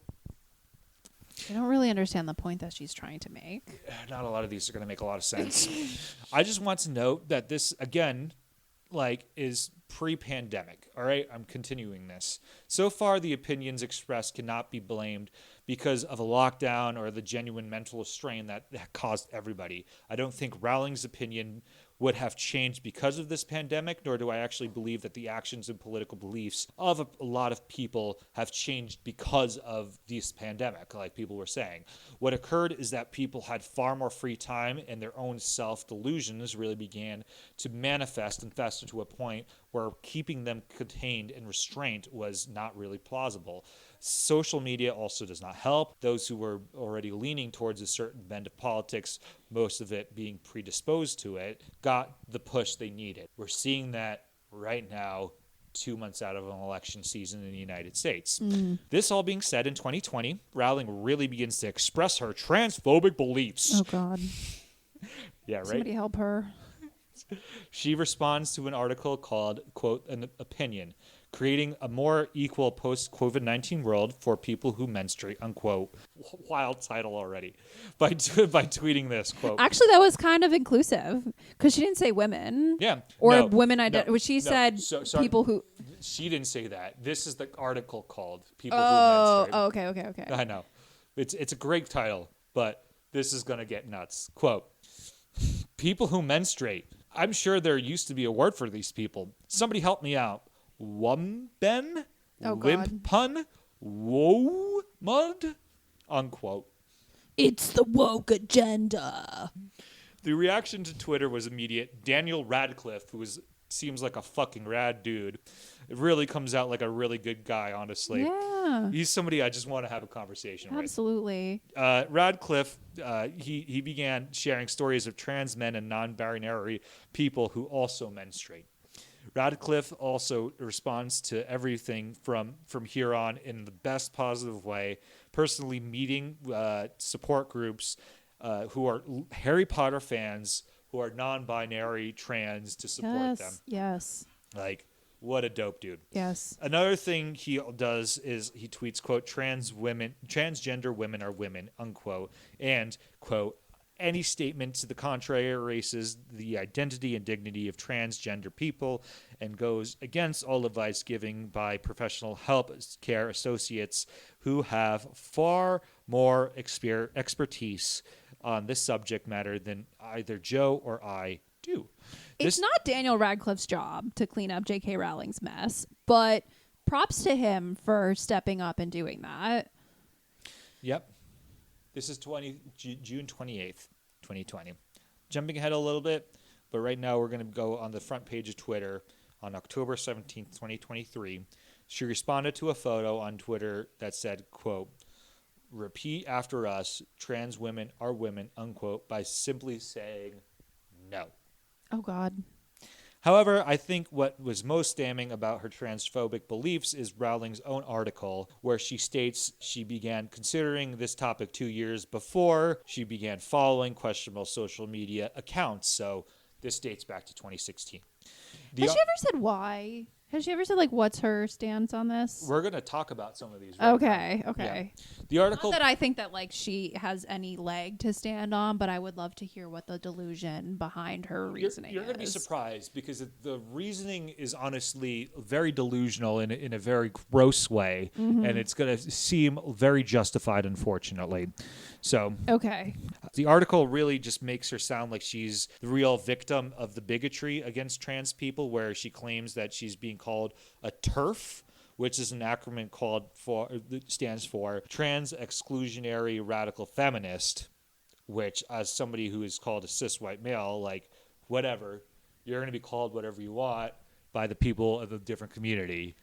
I don't really understand the point that she's trying to make. Not a lot of these are going to make a lot of sense. I just want to note that this, again, is pre-pandemic. All right, I'm continuing this. So far, the opinions expressed cannot be blamed because of a lockdown or the genuine mental strain that caused everybody. I don't think Rowling's opinion would have changed because of this pandemic, nor do I actually believe that the actions and political beliefs of a lot of people have changed because of this pandemic, like people were saying. What occurred is that people had far more free time and their own self-delusions really began to manifest and fester to a point where keeping them contained and restrained was not really plausible. Social media also does not help. Those who were already leaning towards a certain bend of politics, most of it being predisposed to it, got the push they needed. We're seeing that right now, 2 months out of an election season in the United States. This all being said, in 2020, Rowling really begins to express her transphobic beliefs. Oh, God. Yeah, right? Somebody help her. She responds to an article called, quote, an opinion, creating a more equal post-COVID-19 world for people who menstruate, unquote. Wild title already. By tweeting this, quote. Actually, that was kind of inclusive because she didn't say women. Yeah. Or no, women no, she no. said Sorry. people who. She didn't say that. This is the article called People Who Oh, Menstruate. okay. I know. It's a great title, but this is going to get nuts. Quote, people who menstruate. I'm sure there used to be a word for these people. Somebody help me out. Wumben? Oh, Wimp God. pun? Whoa mud? Unquote. It's the woke agenda. The reaction to Twitter was immediate. Daniel Radcliffe, who seems like a fucking rad dude, it really comes out like a really good guy, honestly. Yeah. He's somebody I just want to have a conversation Absolutely. with. Radcliffe, he began sharing stories of trans men and non-binary people who also menstruate. Radcliffe also responds to everything from here on in the best positive way, personally meeting support groups who are Harry Potter fans who are non-binary trans to support them. Yes. Like, what a dope dude. Yes. Another thing he does is he tweets, quote, transgender women are women, unquote, and, quote, any statement to the contrary erases the identity and dignity of transgender people and goes against all advice given by professional health care associates who have far more expertise on this subject matter than either Joe or I do. It's not Daniel Radcliffe's job to clean up J.K. Rowling's mess, but props to him for stepping up and doing that. Yep. This is June 28th, 2020. Jumping ahead a little bit, but right now we're going to go on the front page of Twitter on October 17th, 2023. She responded to a photo on Twitter that said, quote, repeat after us, trans women are women, unquote, by simply saying no. Oh, God. However, I think what was most damning about her transphobic beliefs is Rowling's own article, where she states she began considering this topic 2 years before she began following questionable social media accounts. So this dates back to 2016. Has she ever said why? Has she ever said, like, what's her stance on this? We're going to talk about some of these right Okay. now. Yeah. The article... Not that I think that, like, she has any leg to stand on, but I would love to hear what the delusion behind her reasoning You're going to be is. surprised because the reasoning is honestly very delusional in a very gross way, and it's going to seem very justified, unfortunately. So, okay. The article really just makes her sound like she's the real victim of the bigotry against trans people, where she claims that she's being called a TERF, which is an acronym stands for Trans Exclusionary Radical Feminist, which, as somebody who is called a cis white male, like, whatever, you're going to be called whatever you want by the people of a different community.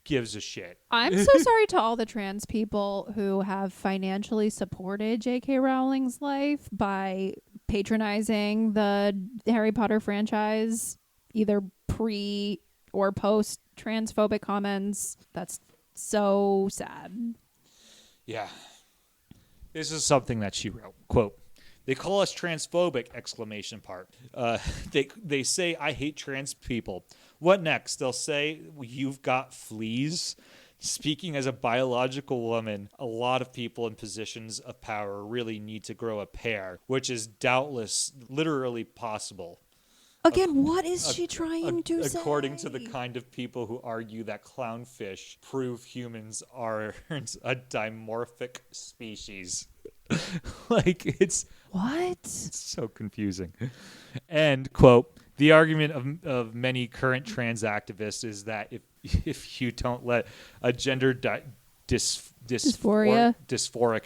Gives a shit. I'm so sorry to all the trans people who have financially supported J.K. Rowling's life by patronizing the Harry Potter franchise, either pre or post transphobic comments. That's so sad. Yeah. This is something that she wrote. Quote, they call us transphobic, ! They say I hate trans people. What next? They'll say you've got fleas. Speaking as a biological woman, a lot of people in positions of power really need to grow a pair, which is doubtless literally possible. Again, what is she trying to say? According to the kind of people who argue that clownfish prove humans are a dimorphic species. Like, it's... What? It's so confusing. And, quote, the argument of many current trans activists is that if you don't let a gender dysphoric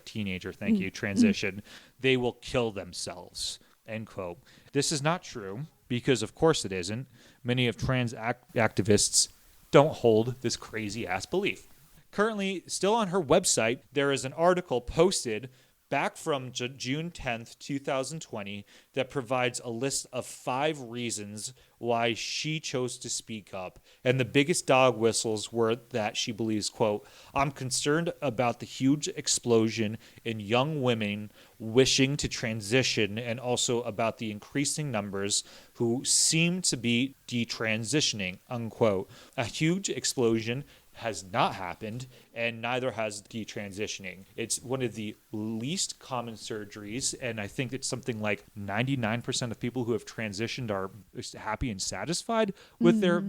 teenager, transition, they will kill themselves, end quote. This is not true, because of course it isn't. Many of trans activists don't hold this crazy-ass belief. Currently, still on her website, there is an article posted back from June 10th, 2020, that provides a list of 5 reasons why she chose to speak up. And the biggest dog whistles were that she believes, quote, I'm concerned about the huge explosion in young women wishing to transition, and also about the increasing numbers who seem to be detransitioning, unquote. A huge explosion has not happened, and neither has detransitioning. It's one of the least common surgeries, and I think it's something like 99% of people who have transitioned are happy and satisfied with their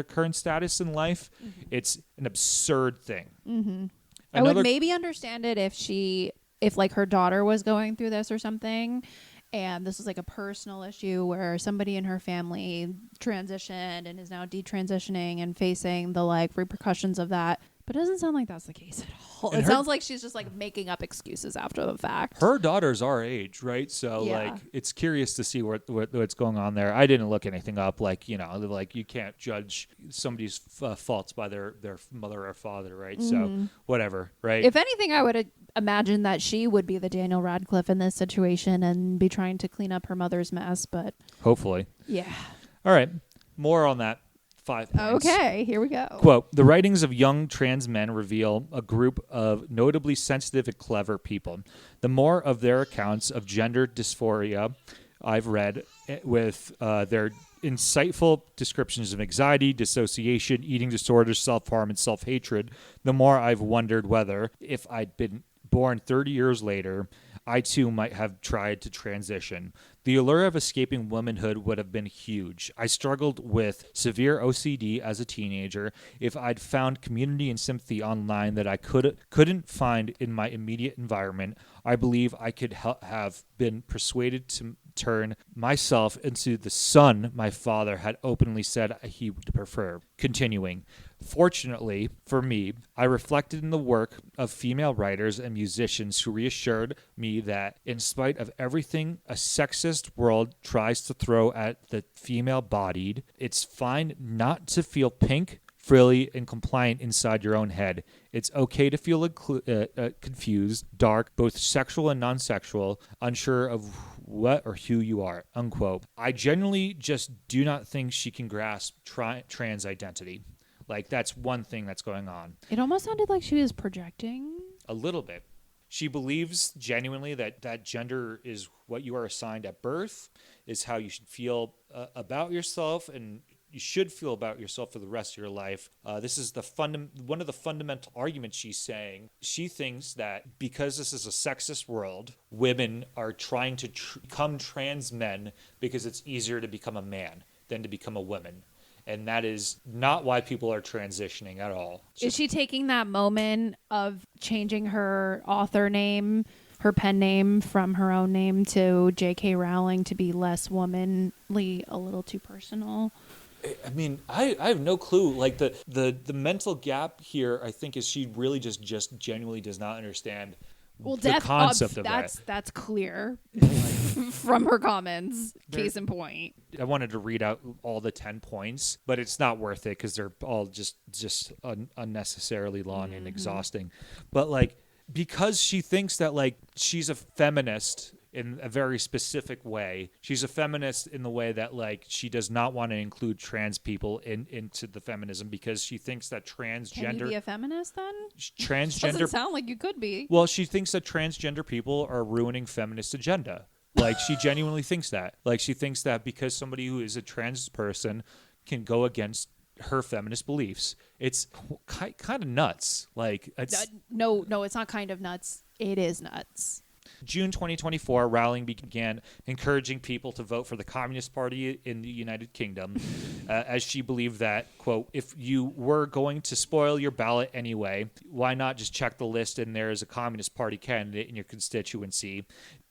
current status in life. It's an absurd thing. I would maybe understand it if like her daughter was going through this or something, and this was like a personal issue where somebody in her family transitioned and is now detransitioning and facing the like repercussions of that. But it doesn't sound like that's the case at all. It sounds like she's just like making up excuses after the fact. Her daughter's our age, right? So like, it's curious to see what's going on there. I didn't look anything up. Like, like you can't judge somebody's faults by their mother or father, right? So whatever, right? If anything, I would imagine that she would be the Daniel Radcliffe in this situation and be trying to clean up her mother's mess. But hopefully, yeah. All right, more on that 5 points. Okay, here we go. Quote, the writings of young trans men reveal a group of notably sensitive and clever people. The more of their accounts of gender dysphoria I've read with their insightful descriptions of anxiety, dissociation, eating disorders, self-harm, and self-hatred, the more I've wondered whether, if I'd been born 30 years later, I too might have tried to transition. The allure of escaping womanhood would have been huge. I struggled with severe OCD as a teenager. If I'd found community and sympathy online that I couldn't find in my immediate environment, I believe I could have been persuaded to turn myself into the son my father had openly said he would prefer. Continuing. Fortunately for me, I reflected in the work of female writers and musicians who reassured me that in spite of everything a sexist world tries to throw at the female-bodied, it's fine not to feel pink, frilly, and compliant inside your own head. It's okay to feel confused, dark, both sexual and non-sexual, unsure of what or who you are, unquote. I genuinely just do not think she can grasp trans identity. Like, that's one thing that's going on. It almost sounded like she was projecting. A little bit. She believes genuinely that gender is what you are assigned at birth, is how you should feel about yourself, and you should feel about yourself for the rest of your life. This is one of the fundamental arguments she's saying. She thinks that because this is a sexist world, women are trying to become trans men because it's easier to become a man than to become a woman. And that is not why people are transitioning at all. Is she taking that moment of changing her author name, her pen name from her own name to J.K. Rowling to be less womanly, a little too personal? I mean, I have no clue. Like the mental gap here, I think, is she really just genuinely does not understand the concept of that. That's clear from her comments. Case in point. I wanted to read out all the 10 points, but it's not worth it because they're all just unnecessarily long and exhausting. But like, because she thinks that like she's a feminist in a very specific way. She's a feminist in the way that like she does not want to include trans people into the feminism because she thinks that transgender. Can you be a feminist then? Transgender doesn't sound like you could be. Well, she thinks that transgender people are ruining feminist agenda. Like she genuinely thinks that. Like she thinks that because somebody who is a trans person can go against her feminist beliefs. It's kind of nuts. Like no, it's not kind of nuts. It is nuts. June 2024, Rowling began encouraging people to vote for the Communist Party in the United Kingdom, as she believed that, quote, if you were going to spoil your ballot anyway, why not just check the list and there is a Communist Party candidate in your constituency?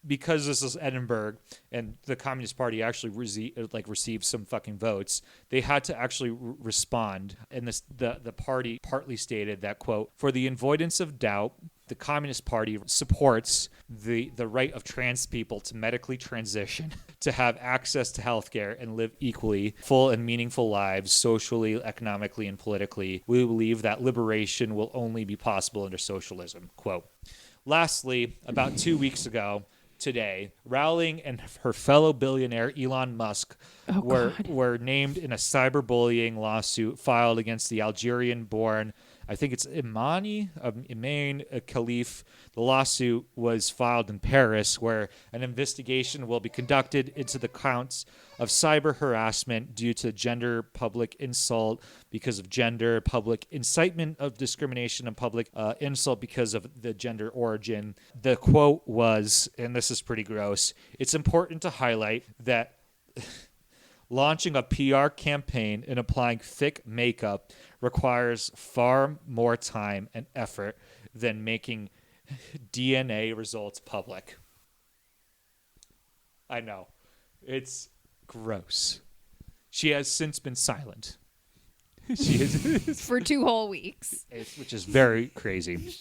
Because this is Edinburgh and the Communist Party actually received some fucking votes, they had to actually respond. And the party partly stated that, quote, for the avoidance of doubt, the Communist Party supports the right of trans people to medically transition, to have access to healthcare and live equally full and meaningful lives socially, economically, and politically. We believe that liberation will only be possible under socialism, quote. Lastly, about 2 weeks ago, today, Rowling and her fellow billionaire Elon Musk were named in a cyberbullying lawsuit filed against the Algerian-born, I think it's Imani Khalif. The lawsuit was filed in Paris, where an investigation will be conducted into the counts of cyber harassment due to gender, public insult because of gender, public incitement of discrimination, and public insult because of the gender origin. The quote was, and this is pretty gross, it's important to highlight that launching a PR campaign and applying thick makeup requires far more time and effort than making DNA results public. I know. It's gross. She has since been silent. She is for 2 whole weeks. Which is very crazy.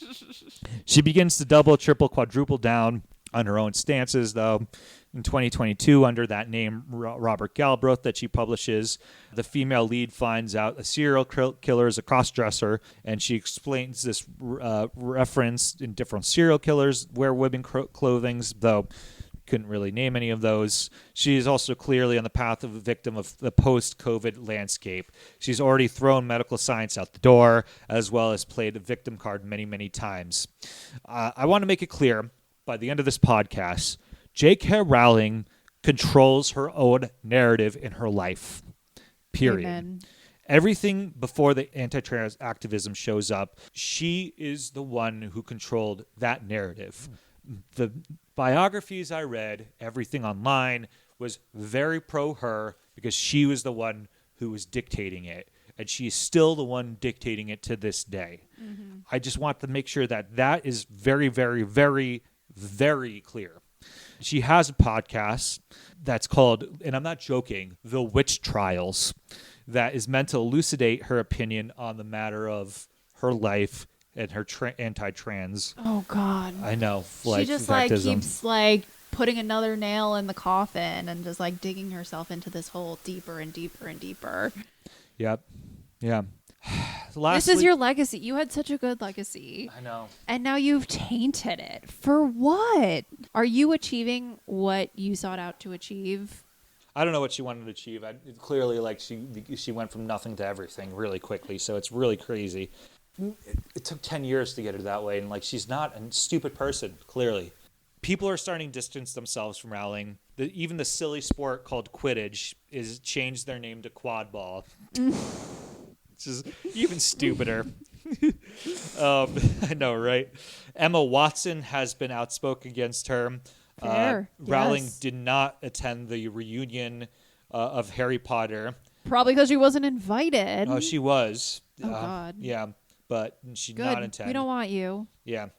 She begins to double, triple, quadruple down on her own stances, though. In 2022, under that name, Robert Galbraith, that she publishes, the female lead finds out a serial killer is a cross-dresser, and she explains this reference in different serial killers wear women clothing, though couldn't really name any of those. She is also clearly on the path of a victim of the post-COVID landscape. She's already thrown medical science out the door, as well as played a victim card many, many times. I want to make it clear, by the end of this podcast, J.K. Rowling controls her own narrative in her life. Period. Amen. Everything before the anti-trans activism shows up, she is the one who controlled that narrative. The biographies I read, everything online, was very pro her because she was the one who was dictating it. And she is still the one dictating it to this day. Mm-hmm. I just want to make sure that that is very, very, very, very clear. She has a podcast that's called, and I'm not joking, The Witch Trials, that is meant to elucidate her opinion on the matter of her life and her anti-trans. Oh God! I know. She just keeps putting another nail in the coffin and just digging herself into this hole deeper and deeper and deeper. Yep. Yeah. This is your legacy. You had such a good legacy. I know. And now you've tainted it. For what? Are you achieving what you sought out to achieve? I don't know what she wanted to achieve. Clearly, she went from nothing to everything really quickly, so it's really crazy. It took 10 years to get her that way, and she's not a stupid person, clearly. People are starting to distance themselves from Rowling. Even the silly sport called Quidditch is changed their name to quad ball. It's just even stupider. I know, right? Emma Watson has been outspoken against her. Rowling did not attend the reunion of Harry Potter. Probably because she wasn't invited. Oh, she was. Oh, God. Yeah, but she did Good. not attend. We don't want you. Yeah.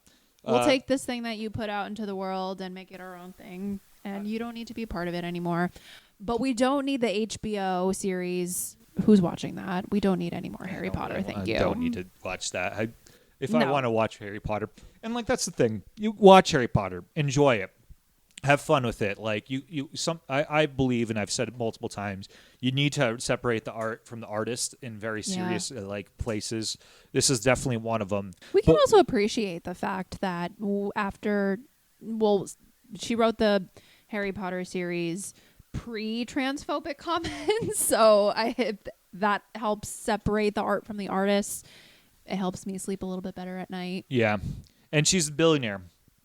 We'll take this thing that you put out into the world and make it our own thing. And you don't need to be part of it anymore. But we don't need the HBO series. Who's watching that? We don't need any more Harry Potter. Thank you. I don't need to watch that. I want to watch Harry Potter, and that's the thing. You watch Harry Potter, enjoy it, have fun with it. I believe, and I've said it multiple times, you need to separate the art from the artist in very serious places. This is definitely one of them. We can also appreciate the fact that she wrote the Harry Potter series pre-transphobic comments, so that helps separate the art from the artist. It helps me sleep a little bit better at night. Yeah, and she's a billionaire,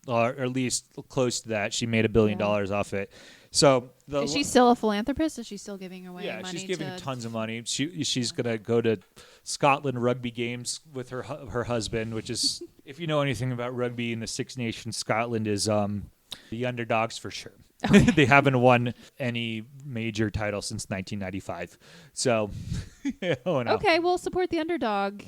or at least close to that. She made $1 billion off it. So is she still a philanthropist? Is she still giving away money? Yeah, she's giving tons of money. She's gonna go to Scotland rugby games with her husband, which is, if you know anything about rugby in the Six Nations, Scotland is the underdogs for sure. Okay. They haven't won any major title since 1995. So, okay, we'll support the underdog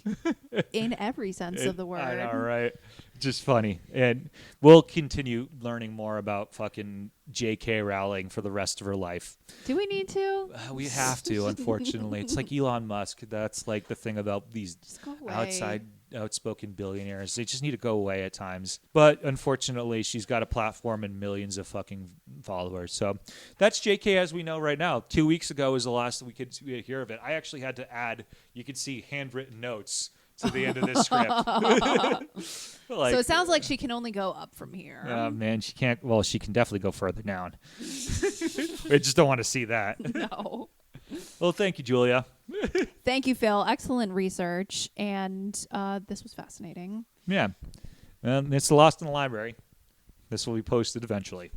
in every sense of the word. I know, right? Just funny. And we'll continue learning more about fucking J.K. Rowling for the rest of her life. Do we need to? We have to, unfortunately. It's like Elon Musk. That's the thing about these outspoken billionaires. They just need to go away at times. But unfortunately, she's got a platform and millions of fucking followers. So that's JK as we know right now. 2 weeks ago was the last we could hear of it. I actually had to add, you could see handwritten notes to the end of this script. So it sounds like she can only go up from here. Man, she can't. Well, she can definitely go further down. I just don't want to see that. No. Well, thank you, Julia. Thank you, Phil. Excellent research, and this was fascinating. Yeah. It's Lost in the Library. This will be posted eventually.